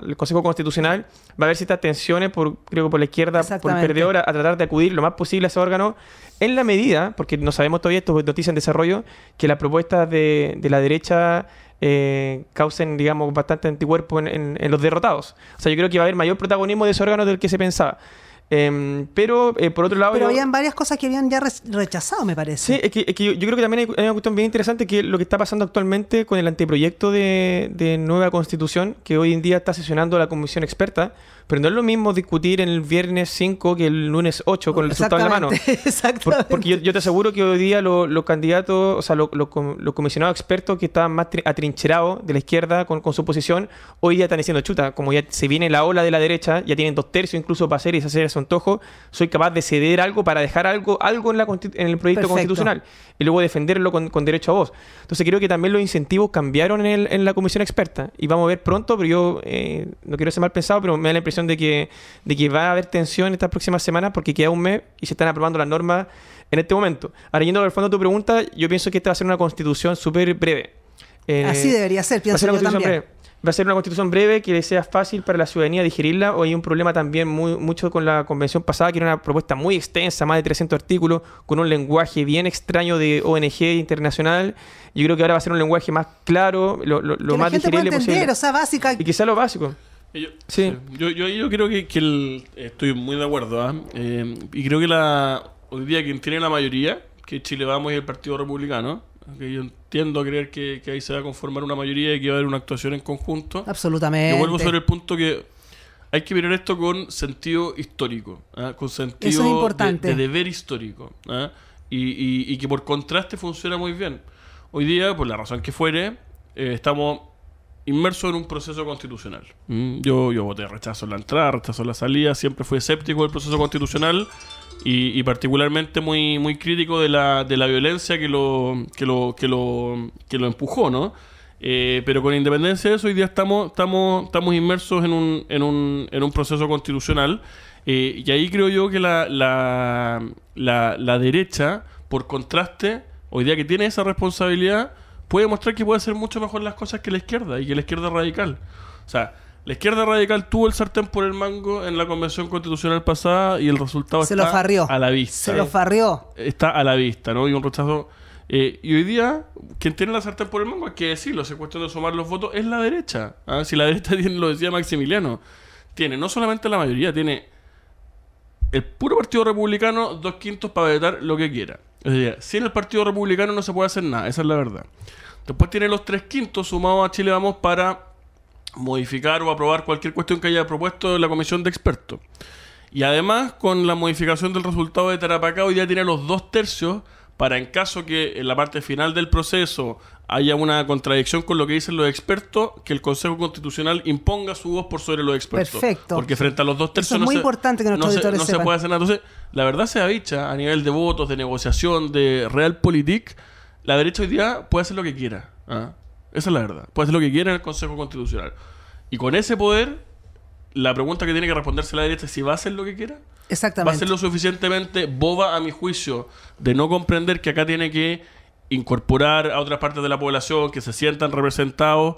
el Consejo Constitucional, va a haber ciertas tensiones, creo que por la izquierda, por el Exactamente. perdedor, a tratar de acudir lo más posible a ese órgano, en la medida, porque no sabemos todavía, esto es noticia en desarrollo, que las propuestas de la derecha causen, digamos, bastante anticuerpo en los derrotados. O sea, yo creo que va a haber mayor protagonismo de ese órgano del que se pensaba. Pero por otro lado... Pero yo- habían varias cosas que habían ya rechazado, me parece. Sí, es que yo creo que también hay una cuestión bien interesante, que es lo que está pasando actualmente con el anteproyecto de nueva constitución, que hoy en día está sesionando la comisión experta, pero no es lo mismo discutir el viernes 5 que el lunes 8 con el resultado en la mano. Exactamente. Porque yo te aseguro que hoy día los candidatos, o sea, los comisionados expertos que estaban más atrincherados de la izquierda con su posición, hoy día están diciendo, chuta, como ya se viene la ola de la derecha, ya tienen 2/3 incluso para hacer y hacer su antojo, soy capaz de ceder algo para dejar algo en el proyecto Perfecto. constitucional y luego defenderlo con derecho a voz. Entonces creo que también los incentivos cambiaron en la comisión experta y vamos a ver pronto, pero yo no quiero ser mal pensado, pero me da la impresión de que va a haber tensión estas próximas semanas porque queda un mes y se están aprobando las normas en este momento. Ahora, yendo al fondo de tu pregunta, yo pienso que esta va a ser una constitución súper breve. Así debería ser, Va a pienso ser una yo constitución también. breve. Va a ser una constitución breve que le sea fácil para la ciudadanía digerirla. Hoy hay un problema también mucho con la convención pasada, que era una propuesta muy extensa, más de 300 artículos, con un lenguaje bien extraño de ONG internacional. Yo creo que ahora va a ser un lenguaje más claro, lo Que más la gente pueda digerible entender, posible. o sea, básica. Y que sea lo básico. Yo, Sí. yo creo que estoy muy de acuerdo. ¿Ah? Y creo que hoy día quien tiene la mayoría, que Chile Vamos y el Partido Republicano, que yo entiendo a creer que ahí se va a conformar una mayoría y que va a haber una actuación en conjunto. Absolutamente. Yo vuelvo sobre el punto que hay que mirar esto con sentido histórico, ¿ah? Con sentido Eso es importante. de deber histórico, ¿ah? Y que por contraste funciona muy bien. Hoy día, por la razón que fuere, estamos inmersos en un proceso constitucional. Yo voté rechazo en la entrada, rechazo en la salida, siempre fui escéptico del proceso constitucional y particularmente muy crítico de la violencia que lo empujó, ¿no? Pero con independencia de eso, hoy día estamos inmersos en un proceso constitucional y ahí creo yo que la derecha, por contraste, hoy día que tiene esa responsabilidad, puede mostrar que puede hacer mucho mejor las cosas que la izquierda y que la izquierda radical. O sea, la izquierda radical tuvo el sartén por el mango en la convención constitucional pasada y el resultado Se está lo farrió. a la vista. Se lo farrió. Está a la vista, ¿no? Y un rechazo. Y hoy día, quien tiene la sartén por el mango, hay que decirlo, es cuestión de sumar los votos, es la derecha. ¿Ah? Si la derecha tiene, lo decía Maximiliano, tiene no solamente la mayoría, tiene el puro Partido Republicano 2/5 para vetar lo que quiera. Es decir, sin el Partido Republicano no se puede hacer nada, esa es la verdad. Después tiene los 3/5 sumados a Chile Vamos para modificar o aprobar cualquier cuestión que haya propuesto la comisión de expertos. Y además, con la modificación del resultado de Tarapacá, hoy día tiene los 2/3 para, en caso que en la parte final del proceso haya una contradicción con lo que dicen los expertos, que el Consejo Constitucional imponga su voz por sobre los expertos. Perfecto. Porque frente a los 2/3 Eso es muy importante que nuestros auditores no se sepan. puede hacer nada. Entonces, la verdad se avicha a nivel de votos, de negociación, de realpolitik. La derecha hoy día puede hacer lo que quiera. ¿Ah? Esa es la verdad. Puede hacer lo que quiera en el Consejo Constitucional. Y con ese poder, la pregunta que tiene que responderse la derecha es si va a hacer lo que quiera. Exactamente. Va a ser lo suficientemente boba, a mi juicio, de no comprender que acá tiene que incorporar a otras partes de la población que se sientan representados,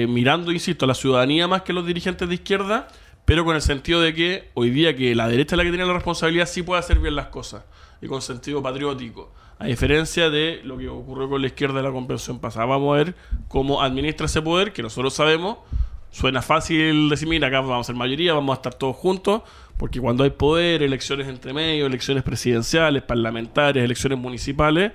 mirando, insisto, a la ciudadanía más que los dirigentes de izquierda, pero con el sentido de que hoy día que la derecha es la que tiene la responsabilidad, sí puede hacer bien las cosas y con sentido patriótico. A diferencia de lo que ocurrió con la izquierda en la convención pasada. Vamos a ver cómo administra ese poder, que nosotros sabemos. Suena fácil decir, mira, acá vamos a ser mayoría, vamos a estar todos juntos, porque cuando hay poder, elecciones entre medio, elecciones presidenciales, parlamentarias, elecciones municipales,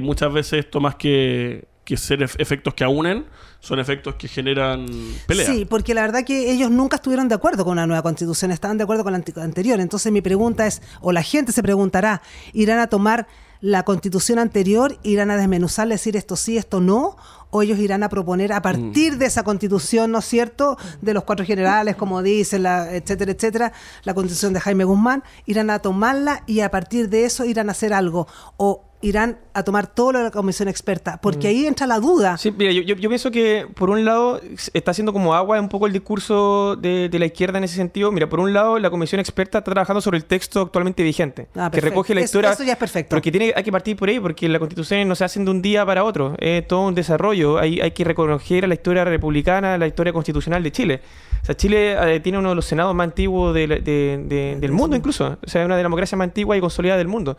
muchas veces esto más que ser efectos que unen, son efectos que generan peleas. Sí, porque la verdad que ellos nunca estuvieron de acuerdo con una nueva constitución, estaban de acuerdo con la anterior. Entonces mi pregunta es, o la gente se preguntará, ¿irán a tomar la constitución anterior, irán a desmenuzar, decir esto sí, esto no? ¿O ellos irán a proponer a partir de esa constitución, ¿no es cierto?, de los 4 generales, como dicen, etcétera, etcétera, la constitución de Jaime Guzmán, irán a tomarla y a partir de eso irán a hacer algo? ¿O irán a tomar todo lo de la comisión experta? Porque ahí entra la duda. Sí, mira, yo pienso que por un lado está haciendo como agua un poco el discurso de la izquierda en ese sentido. Mira, por un lado la comisión experta está trabajando sobre el texto actualmente vigente, que recoge la historia. Eso ya es perfecto. Porque hay que partir por ahí, porque las constituciones no se hacen de un día para otro, es todo un desarrollo. Hay que reconocer a la historia republicana, la historia constitucional de Chile. O sea, Chile tiene uno de los senados más antiguos del mundo incluso. O sea, una de las democracias más antiguas y consolidadas del mundo.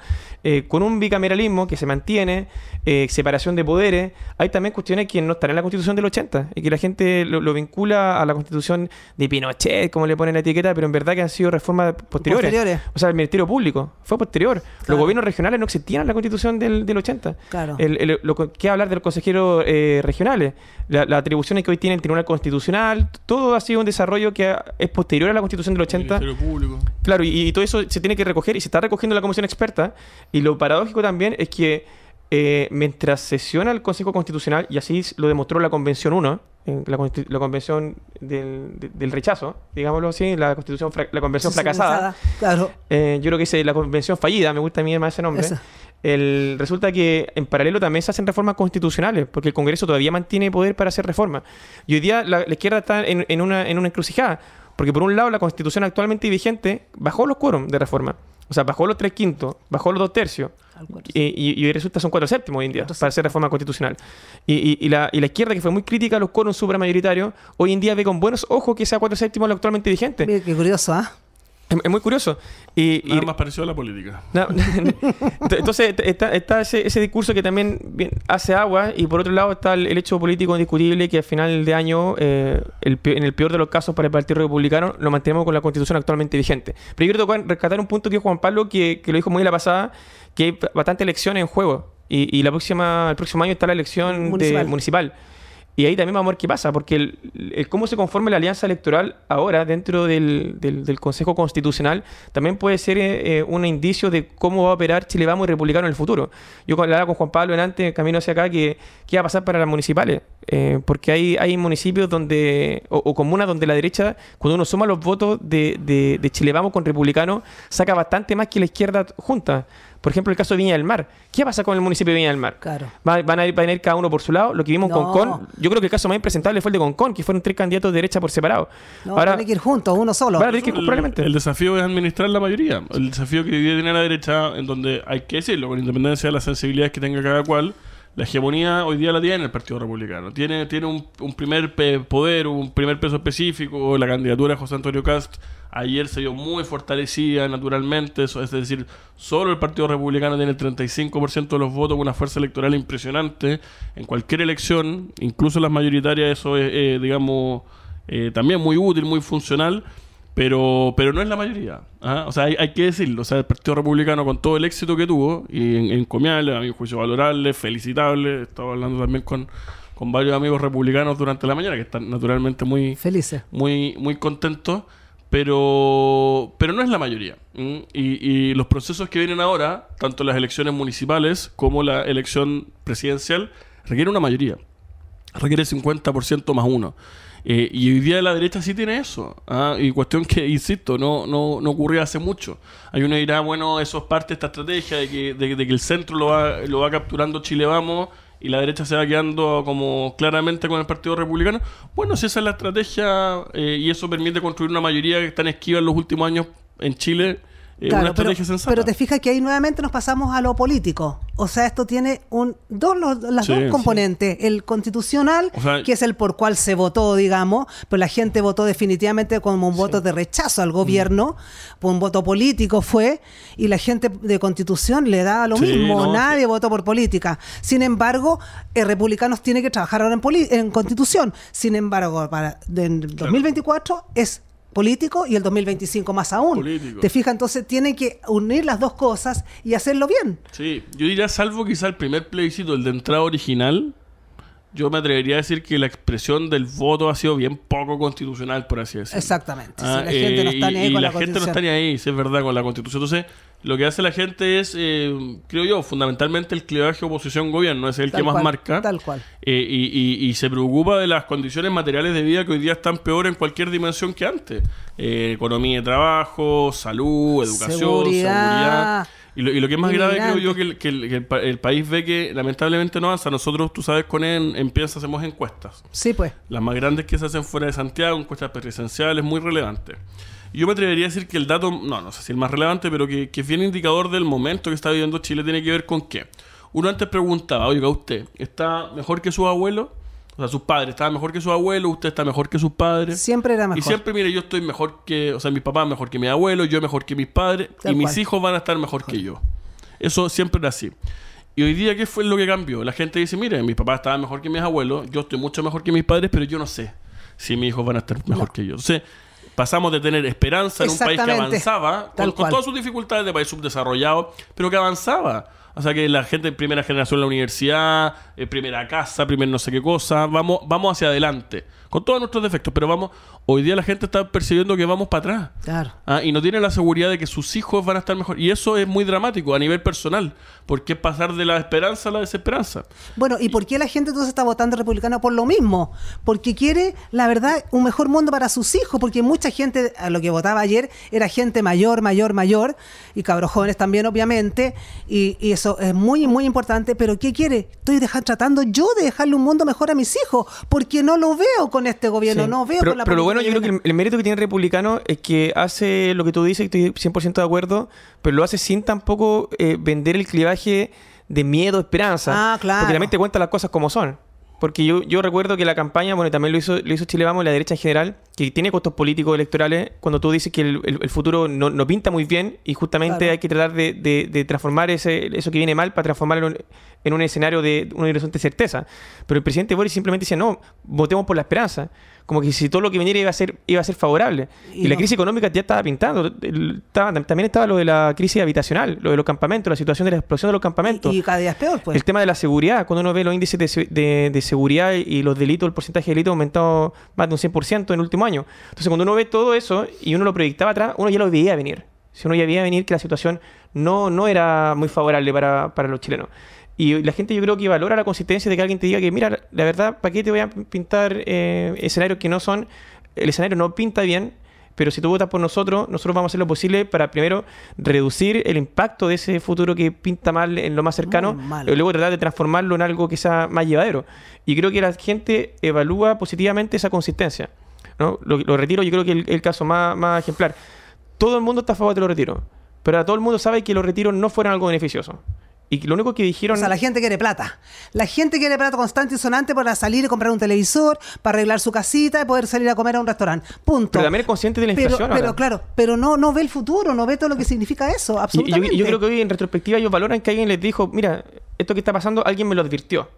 Con un bicameralismo que se mantiene, separación de poderes. Hay también cuestiones que no están en la Constitución del 80 y que la gente lo vincula a la Constitución de Pinochet, como le ponen la etiqueta, pero en verdad que han sido reformas posteriores. O sea, el Ministerio Público fue posterior. Claro. Los gobiernos regionales no existían en la Constitución del 80. Claro. Lo que hablar de los consejeros regionales, las atribuciones que hoy tiene el Tribunal Constitucional, todo ha sido un desarrollo que es posterior a la Constitución del 80. El Ministerio Público. Claro, y todo eso se tiene que recoger y se está recogiendo en la Comisión Experta. Y lo paradójico también es que mientras sesiona el Consejo Constitucional, y así lo demostró la Convención 1, la Convención del rechazo, digámoslo así, la Convención fracasada. Claro. Yo creo que es la Convención fallida, me gusta a mí más ese nombre. Resulta que en paralelo también se hacen reformas constitucionales, porque el Congreso todavía mantiene poder para hacer reformas. Y hoy día la izquierda está en una encrucijada, porque por un lado la Constitución actualmente vigente bajó los quórum de reforma. O sea, bajó los 3/5, bajó los 2/3 y resulta son 4/7 hoy en día para hacer reforma constitucional. Y la izquierda, que fue muy crítica a los quórums supramayoritarios, hoy en día ve con buenos ojos que sea 4/7 lo actualmente vigente. Mira, qué curioso, ¿ah? Es muy curioso. Nada más parecido a la política. No, entonces está ese discurso que también hace agua, y por otro lado está el hecho político indiscutible que al final de año, en el peor de los casos para el Partido Republicano, lo mantenemos con la Constitución actualmente vigente. Pero yo quiero rescatar un punto que Juan Pablo, que lo dijo muy la pasada, que hay bastantes elecciones en juego. Y el próximo año está la elección municipal. Y ahí también vamos a ver qué pasa, porque el cómo se conforma la alianza electoral ahora dentro del Consejo Constitucional también puede ser un indicio de cómo va a operar Chile Vamos y Republicano en el futuro. Yo hablaba con Juan Pablo antes, camino hacia acá, que iba a pasar para las municipales, porque hay municipios donde o comunas donde la derecha, cuando uno suma los votos de Chile Vamos con Republicano, saca bastante más que la izquierda junta. Por ejemplo, el caso de Viña del Mar. ¿Qué pasa con el municipio de Viña del Mar? Claro. Van a ir cada uno por su lado. Lo que vimos en Concón, yo creo que el caso más impresentable fue el de Concón, que fueron 3 candidatos de derecha por separado. No, ahora tiene que ir juntos, uno solo. Probablemente. El desafío es administrar la mayoría. El desafío que hoy día tiene la derecha, en donde hay que decirlo, con independencia de las sensibilidades que tenga cada cual, la hegemonía hoy día la tiene el Partido Republicano. Tiene un primer poder, un primer peso específico. La candidatura de José Antonio Kast ayer se vio muy fortalecida naturalmente. Es decir, solo el Partido Republicano tiene el 35% de los votos, con una fuerza electoral impresionante. En cualquier elección, incluso las mayoritarias, eso es, digamos, también muy útil, muy funcional. Pero no es la mayoría. O sea, hay que decirlo. O sea, el Partido Republicano, con todo el éxito que tuvo, y encomiable, a mi juicio valorable, felicitable. Estaba hablando también con varios amigos republicanos durante la mañana, que están naturalmente muy felices, muy contentos, pero no es la mayoría. Y los procesos que vienen ahora, tanto las elecciones municipales como la elección presidencial, requieren una mayoría. Requiere 50% más uno. Y hoy día la derecha sí tiene eso. Y cuestión que, insisto, no ocurrió hace mucho. Hay uno que dirá, bueno, eso es parte de esta estrategia de que el centro lo va capturando Chile Vamos y la derecha se va quedando como claramente con el Partido Republicano. Bueno, si esa es la estrategia y eso permite construir una mayoría que está en esquiva en los últimos años en Chile, claro, una estrategia sensata. Pero te fijas que ahí nuevamente nos pasamos a lo político. O sea, esto tiene dos componentes. Sí. El constitucional, o sea, que es el por cual se votó, digamos, pero la gente votó definitivamente como un voto de rechazo al gobierno, por un voto político fue, y la gente de constitución le daba lo mismo, nadie votó por política. Sin embargo, republicanos tienen que trabajar ahora en constitución. Sin embargo, en 2024 es político y el 2025 más aún. Político. Te fijas, entonces tienen que unir las dos cosas y hacerlo bien. Sí, yo diría, salvo quizá el primer plebiscito, el de entrada original, yo me atrevería a decir que la expresión del voto ha sido bien poco constitucional, por así decirlo. Exactamente. Si la gente no está ni ahí con la Constitución. Y la gente no está ni ahí, si es verdad, con la Constitución. Entonces, lo que hace la gente es, creo yo, fundamentalmente el clivaje oposición-gobierno, es el que más marca. Tal cual. Y se preocupa de las condiciones materiales de vida que hoy día están peor en cualquier dimensión que antes. Economía de trabajo, salud, educación, seguridad. Y lo que es más grave, creo yo, que el país ve que lamentablemente no avanza. Nosotros, tú sabes, con Empieza hacemos encuestas. Sí, pues. Las más grandes que se hacen fuera de Santiago, encuestas presenciales, muy relevantes. Y yo me atrevería a decir que el dato, no sé si el más relevante, pero que es bien indicador del momento que está viviendo Chile, tiene que ver con qué. Uno antes preguntaba, oiga, ¿usted está mejor que sus abuelos? O sea, sus padres estaban mejor que sus abuelos, usted está mejor que sus padres. Siempre era mejor. Y siempre, mire, yo estoy mejor que, o sea, mis papás mejor que mis abuelos, yo mejor que mis padres, y mis hijos van a estar mejor que yo. Eso siempre era así. Y hoy día, ¿qué fue lo que cambió? La gente dice, mire, mis papás estaban mejor que mis abuelos, yo estoy mucho mejor que mis padres, pero yo no sé si mis hijos van a estar mejor que yo. Entonces, pasamos de tener esperanza en un país que avanzaba, con todas sus dificultades de país subdesarrollado, pero que avanzaba. O sea, que la gente, primera generación en la universidad, primera casa, primer no sé qué cosa, vamos hacia adelante, con todos nuestros defectos, pero vamos. Hoy día la gente está percibiendo que vamos para atrás. Claro. Y no tiene la seguridad de que sus hijos van a estar mejor. Y eso es muy dramático a nivel personal, porque es pasar de la esperanza a la desesperanza. Bueno, ¿y por qué la gente entonces está votando republicano? Por lo mismo, porque quiere, la verdad, un mejor mundo para sus hijos, porque mucha gente, a lo que votaba ayer, era gente mayor, y cabros jóvenes también, obviamente, y eso es muy, muy importante, pero ¿qué quiere? Estoy tratando yo de dejarle un mundo mejor a mis hijos, porque no lo veo con este gobierno, no veo con la política. Pero lo bueno, yo creo que el mérito que tiene el republicano es que hace lo que tú dices, y estoy 100% de acuerdo, pero lo hace sin tampoco vender el clivaje de miedo, esperanza. Claro. Porque realmente cuenta las cosas como son. Porque yo recuerdo que la campaña, bueno, también lo hizo Chile Vamos, la derecha en general, que tiene costos políticos electorales, cuando tú dices que el futuro no pinta muy bien y justamente hay que tratar de transformar eso que viene mal para transformarlo en un escenario de un horizonte de certeza. Pero el presidente Boric simplemente decía, no, votemos por la esperanza. Como que si todo lo que viniera iba a ser favorable. Y la crisis económica ya estaba pintando. También estaba lo de la crisis habitacional, lo de los campamentos, la situación de la explosión de los campamentos. Y cada día es peor, pues. El tema de la seguridad, cuando uno ve los índices de seguridad y los delitos, el porcentaje de delitos ha aumentado más de un 100% en el último año. Entonces, cuando uno ve todo eso y uno lo proyectaba atrás, uno ya lo veía venir. Si uno ya veía venir que la situación no era muy favorable para los chilenos. Y la gente, yo creo que valora la consistencia de que alguien te diga que, mira, la verdad, ¿para qué te voy a pintar escenarios que no son? El escenario no pinta bien, pero si tú votas por nosotros vamos a hacer lo posible para primero reducir el impacto de ese futuro que pinta mal en lo más cercano, y luego tratar de transformarlo en algo que sea más llevadero. Y creo que la gente evalúa positivamente esa consistencia, ¿no? Los retiros, yo creo que el caso más ejemplar. Todo el mundo está a favor de los retiros, pero ahora todo el mundo sabe que los retiros no fueron algo beneficioso. Y lo único que dijeron... O sea, la gente quiere plata. La gente quiere plata constante y sonante para salir y comprar un televisor, para arreglar su casita y poder salir a comer a un restaurante. Punto. Pero también es consciente de la inflación. Pero claro, pero no ve el futuro, no ve todo lo que significa eso, absolutamente. Yo creo que hoy en retrospectiva ellos valoran que alguien les dijo, mira, esto que está pasando, alguien me lo advirtió.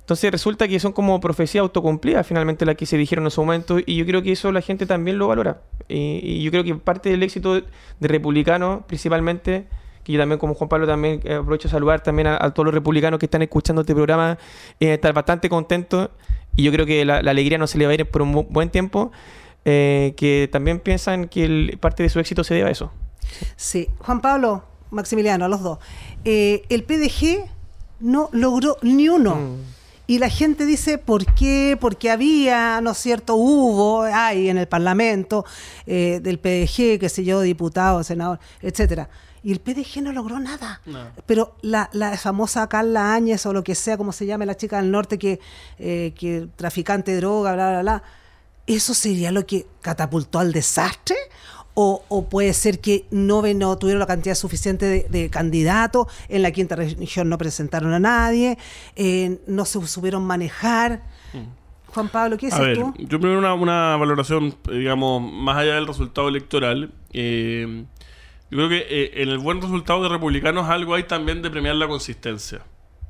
Entonces resulta que son como profecías autocumplidas finalmente las que se dijeron en su momento, y yo creo que eso la gente también lo valora. Y yo creo que parte del éxito de Republicano, principalmente, que yo también como Juan Pablo también aprovecho de saludar también a todos los republicanos que están escuchando este programa, estar bastante contentos, y yo creo que la alegría no se le va a ir por un buen tiempo, que también piensan que parte de su éxito se debe a eso. Sí, Juan Pablo, Maximiliano, a los dos. El PDG no logró ni uno. Y la gente dice, ¿por qué? Porque había, ¿no es cierto? Hay en el Parlamento del PDG, qué sé yo, diputado, senador, etcétera. Y el PDG no logró nada. No. Pero la famosa Carla Áñez, o lo que sea, como se llame la chica del norte, que traficante de droga, bla, bla, bla, ¿eso sería lo que catapultó al desastre? O puede ser que no tuvieron la cantidad suficiente de candidatos, en la quinta región no presentaron a nadie, no se supieron manejar. Juan Pablo, ¿qué dices tú? Yo primero una valoración, digamos, más allá del resultado electoral. Yo creo que en el buen resultado de Republicanos algo hay también de premiar la consistencia.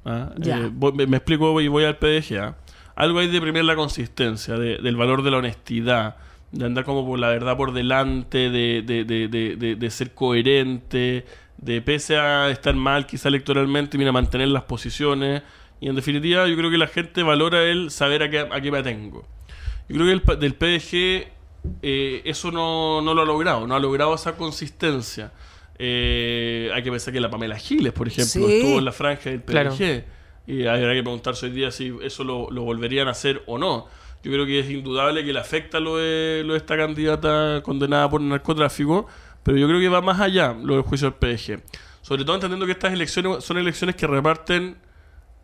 Me explico y voy al PDG. Algo hay de premiar la consistencia, del valor de la honestidad, de andar como por la verdad por delante, de ser coherente, de pese a estar mal quizá electoralmente, mira, mantener las posiciones. Y en definitiva yo creo que la gente valora el saber a qué me atengo. Yo creo que del PDG eso no lo ha logrado, no ha logrado esa consistencia. Hay que pensar que la Pamela Giles, por ejemplo, estuvo en la franja del PDG. Claro. Y habrá que preguntarse hoy día si eso lo volverían a hacer o no. Yo creo que es indudable que le afecta lo de esta candidata condenada por narcotráfico, pero yo creo que va más allá lo del juicio del PDG. Sobre todo entendiendo que estas elecciones son elecciones que reparten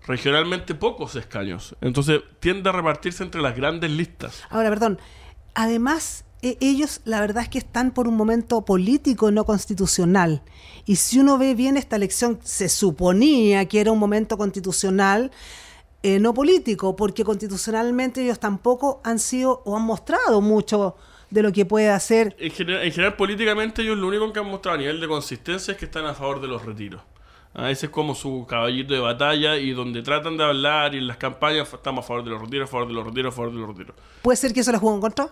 regionalmente pocos escaños. Entonces tiende a repartirse entre las grandes listas. Ahora, perdón, además ellos la verdad es que están por un momento político, no constitucional. Y si uno ve bien esta elección, se suponía que era un momento constitucional, no político, porque constitucionalmente ellos tampoco han sido o han mostrado mucho de lo que puede hacer. En general, políticamente ellos lo único que han mostrado a nivel de consistencia es que están a favor de los retiros. Ese es como su caballito de batalla, y donde tratan de hablar y en las campañas estamos a favor de los retiros, a favor de los retiros, a favor de los retiros. ¿Puede ser que eso les jugó en contra?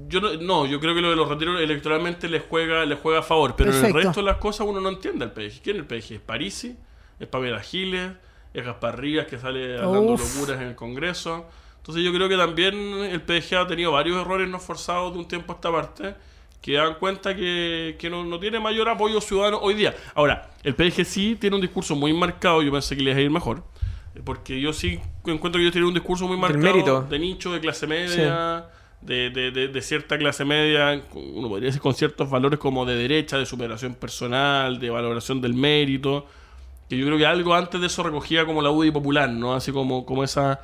Yo creo que lo de los retiros electoralmente les juega a favor, pero Perfecto. En el resto de las cosas uno no entiende al PDG. ¿Quién es el PDG? ¿Es Parisi? ¿Es Pamela Giles? ¿Es Gaspar Rivas, que sale hablando locuras en el Congreso? Entonces yo creo que también el PDG ha tenido varios errores no forzados de un tiempo a esta parte, que dan cuenta que no tiene mayor apoyo ciudadano hoy día. Ahora, el PDG sí tiene un discurso muy marcado, yo pensé que les iba a ir mejor, porque yo sí encuentro que ellos tienen un discurso muy marcado de nicho, de clase media, sí. de cierta clase media, uno podría decir con ciertos valores como de derecha, de superación personal, de valoración del mérito, que yo creo que algo antes de eso recogía como la UDI popular, ¿no? Así como esas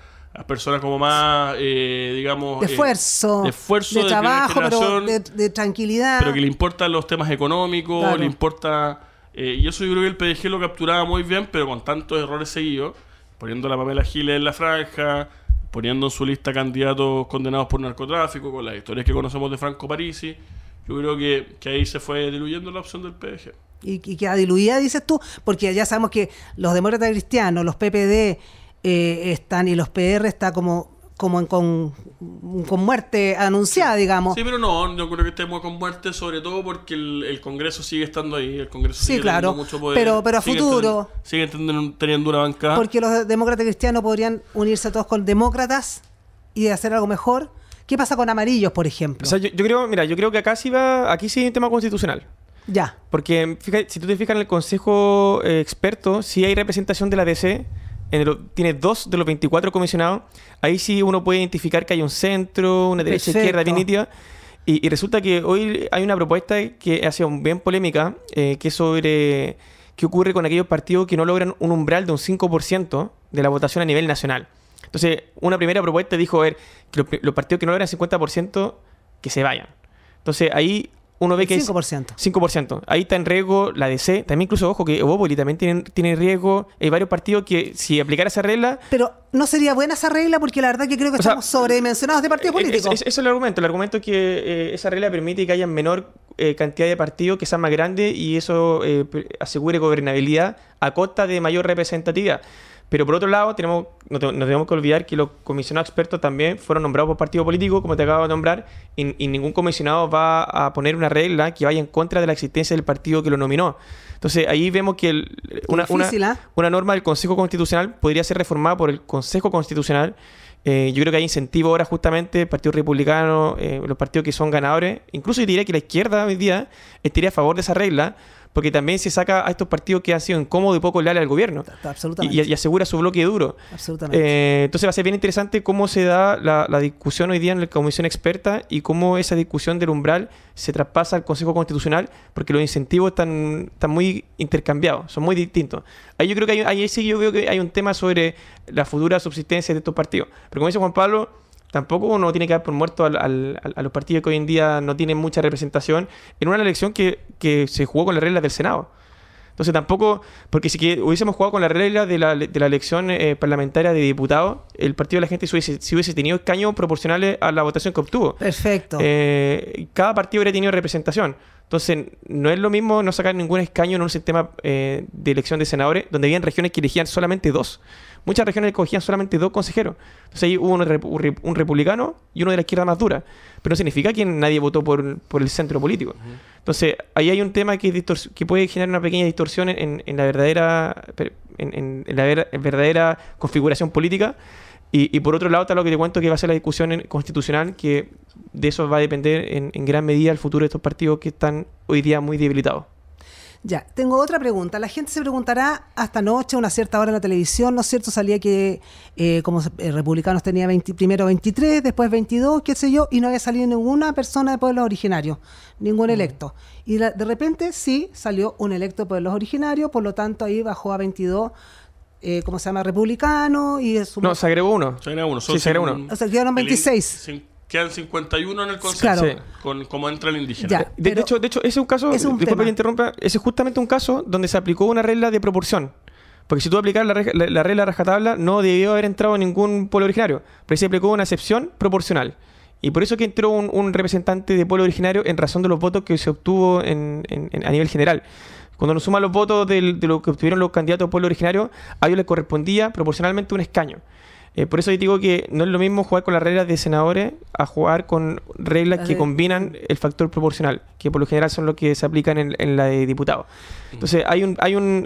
personas como más, digamos... De esfuerzo, de trabajo, pero de tranquilidad. Pero que le importan los temas económicos, claro. Le importa... y eso yo creo que el PDG lo capturaba muy bien, pero con tantos errores seguidos, poniendo a la Pamela Giles en la franja, poniendo en su lista candidatos condenados por narcotráfico, con las historias que conocemos de Franco Parisi, yo creo que ahí se fue diluyendo la opción del PDG. Y queda diluida, dices tú, porque ya sabemos que los demócratas cristianos, los PPD están, y los PR está como con muerte anunciada, digamos. Sí, pero no creo que estemos con muerte, sobre todo porque el Congreso sigue estando ahí, el Congreso sigue teniendo mucho poder. Pero a futuro... Siguen teniendo una bancada. Porque los demócratas cristianos podrían unirse todos con demócratas y hacer algo mejor. ¿Qué pasa con amarillos, por ejemplo? O sea, yo creo que aquí sí hay un tema constitucional. Ya. Porque si tú te fijas en el Consejo Experto, sí hay representación de la DC, tiene 2 de los 24 comisionados. Ahí sí uno puede identificar que hay un centro, una derecha, izquierda, bien nítida. Y resulta que hoy hay una propuesta que ha sido bien polémica, que es sobre qué ocurre con aquellos partidos que no logran un umbral de un 5% de la votación a nivel nacional. Entonces, una primera propuesta dijo que los partidos que no logran 50%, que se vayan. Entonces, ahí uno ve que 5%. 5%. Ahí está en riesgo la DC. También incluso, ojo, que Evópoli también tiene riesgo. Hay varios partidos que si aplicara esa regla... Pero no sería buena esa regla, porque la verdad que creo que estamos sobredimensionados de partidos políticos. Eso es el argumento. El argumento es que esa regla permite que haya menor cantidad de partidos, que sean más grandes, y eso asegure gobernabilidad a costa de mayor representatividad. Pero por otro lado, no tenemos que olvidar que los comisionados expertos también fueron nombrados por partido político, como te acabo de nombrar, y ningún comisionado va a poner una regla que vaya en contra de la existencia del partido que lo nominó. Entonces ahí vemos que una norma del Consejo Constitucional podría ser reformada por el Consejo Constitucional. Yo creo que hay incentivo ahora justamente el Partido Republicano, los partidos que son ganadores. Incluso yo diría que la izquierda hoy día estaría a favor de esa regla, porque también se saca a estos partidos que han sido incómodos y poco leales al gobierno. Absolutamente. Y asegura su bloque duro. Absolutamente. Entonces va a ser bien interesante cómo se da la discusión hoy día en la comisión experta y cómo esa discusión del umbral se traspasa al Consejo Constitucional, porque los incentivos están muy intercambiados, son muy distintos. Ahí yo creo que ahí sí yo veo que hay un tema sobre la futura subsistencia de estos partidos. Pero como dice Juan Pablo, tampoco uno tiene que dar por muerto a los partidos que hoy en día no tienen mucha representación en una elección que se jugó con las reglas del Senado. Entonces tampoco, porque si hubiésemos jugado con las reglas de la elección parlamentaria de diputados, el Partido de la Gente si hubiese tenido escaños proporcionales a la votación que obtuvo. Perfecto. Cada partido habría tenido representación. Entonces no es lo mismo no sacar ningún escaño en un sistema de elección de senadores donde habían regiones que elegían solamente 2. Muchas regiones escogían solamente 2 consejeros. Entonces ahí hubo un republicano y uno de la izquierda más dura. Pero no significa que nadie votó por el centro político. Entonces ahí hay un tema que puede generar una pequeña distorsión en la verdadera configuración política. Y por otro lado está lo que te cuento que va a ser la discusión constitucional, que de eso va a depender en gran medida el futuro de estos partidos que están hoy día muy debilitados. Ya, tengo otra pregunta. La gente se preguntará, hasta anoche, a una cierta hora en la televisión, ¿no es cierto? Salía que como republicanos tenía primero 23, después 22, qué sé yo, y no había salido ninguna persona de pueblos originarios, ningún electo. Y de repente sí salió un electo de pueblos originarios, por lo tanto ahí bajó a 22, ¿cómo se llama? Republicano, y no, se agregó uno. Se agregó uno. Sí, se agregó uno. O sea, quedaron 26. Quedan 51 en el Consejo, claro. Como entra el indígena. Ya, de hecho, ese es un caso, disculpa que interrumpa, ese es justamente un caso donde se aplicó una regla de proporción. Porque si tú aplicas la regla de rajatabla, no debió haber entrado ningún pueblo originario, pero se aplicó una excepción proporcional. Y por eso que entró un representante de pueblo originario en razón de los votos que se obtuvo a nivel general. Cuando nos suman los votos de lo que obtuvieron los candidatos de pueblo originario, a ellos les correspondía proporcionalmente un escaño. Por eso yo digo que no es lo mismo jugar con las reglas de senadores a jugar con reglas que combinan el factor proporcional, que por lo general son los que se aplican en la de diputados. Entonces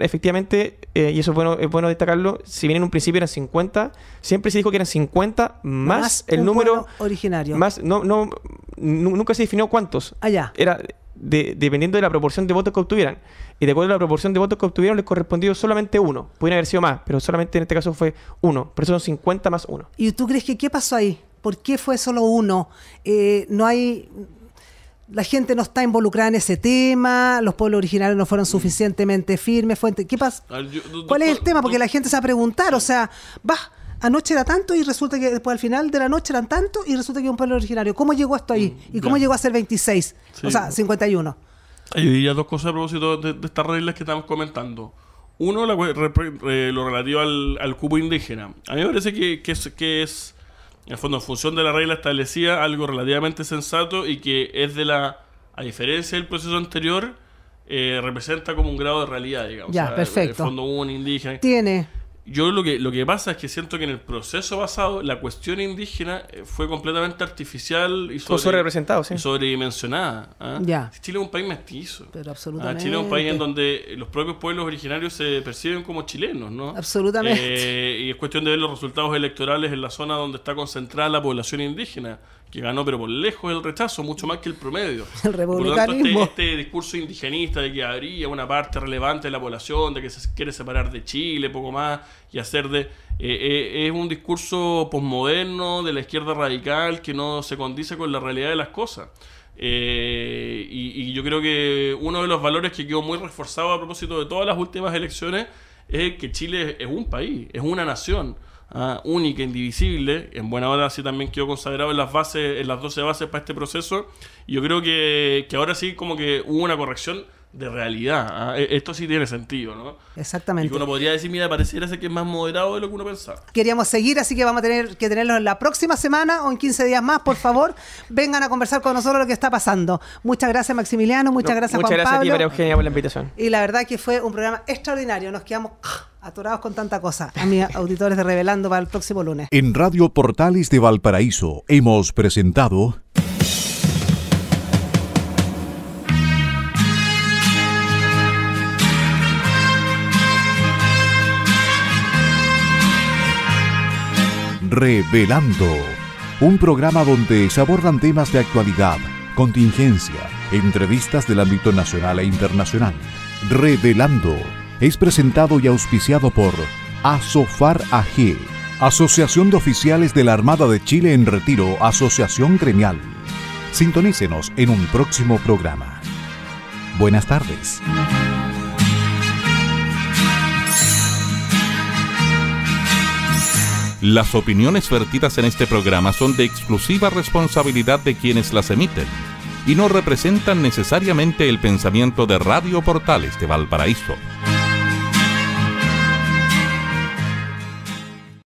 efectivamente, y eso es bueno destacarlo, si bien en un principio eran 50, siempre se dijo que eran 50 más el número originario. Más, nunca se definió cuántos. Era dependiendo de la proporción de votos que obtuvieran. Y de acuerdo a la proporción de votos que obtuvieron, les correspondió solamente uno. Podrían haber sido más, pero solamente en este caso fue uno. Por eso son 50 más uno. ¿Y tú crees que qué pasó ahí? ¿Por qué fue solo uno? No hay... La gente no está involucrada en ese tema, los pueblos originarios no fueron suficientemente firmes. ¿Qué pasa? ¿Cuál es el tema? Porque la gente se va a preguntar, o sea, anoche era tanto y resulta que después al final de la noche eran tanto y resulta que es un pueblo originario. ¿Cómo llegó esto ahí? ¿Y cómo llegó a ser 26? Sí. O sea, 51. Yo diría dos cosas a propósito de estas reglas que estamos comentando. Uno, lo relativo al cupo indígena. A mí me parece que es, en el fondo, en función de la regla establecida, algo relativamente sensato y que es a diferencia del proceso anterior, representa como un grado de realidad, digamos. Ya, perfecto. En el fondo hubo un indígena. Yo lo que pasa es que siento que en el proceso pasado la cuestión indígena fue completamente artificial y sobredimensionada. Ya. Chile es un país mestizo. Pero absolutamente. Chile es un país en donde los propios pueblos originarios se perciben como chilenos, ¿no? Absolutamente. Y es cuestión de ver los resultados electorales en la zona donde está concentrada la población indígena, que ganó pero por lejos el rechazo, mucho más que el promedio. El republicanismo. Por lo tanto, este discurso indigenista de que habría una parte relevante de la población, de que se quiere separar de Chile, poco más, y hacer es un discurso posmoderno de la izquierda radical que no se condice con la realidad de las cosas. Y yo creo que uno de los valores que quedó muy reforzado a propósito de todas las últimas elecciones es que Chile es un país, es una nación. Única, indivisible, en buena hora así también quedó consagrado en las 12 bases para este proceso, y yo creo que ahora sí como que hubo una corrección de realidad. Esto sí tiene sentido, ¿no? Exactamente. Y que uno podría decir, mira, pareciera ser que es más moderado de lo que uno pensaba. Queríamos seguir, así que vamos a tener que tenerlos en la próxima semana o en 15 días más, por favor. Vengan a conversar con nosotros lo que está pasando. Muchas gracias, Maximiliano, muchas gracias, Juan Pablo. Muchas gracias a ti, María Eugenia, por la invitación. Y la verdad que fue un programa extraordinario. Nos quedamos atorados con tanta cosa. A mis auditores de Revelando para el próximo lunes. En Radio Portales de Valparaíso hemos presentado Revelando, un programa donde se abordan temas de actualidad, contingencia, entrevistas del ámbito nacional e internacional. Revelando es presentado y auspiciado por Asofar AG, Asociación de Oficiales de la Armada de Chile en Retiro, Asociación Gremial. Sintonícenos en un próximo programa. Buenas tardes. Las opiniones vertidas en este programa son de exclusiva responsabilidad de quienes las emiten y no representan necesariamente el pensamiento de Radio Portales de Valparaíso.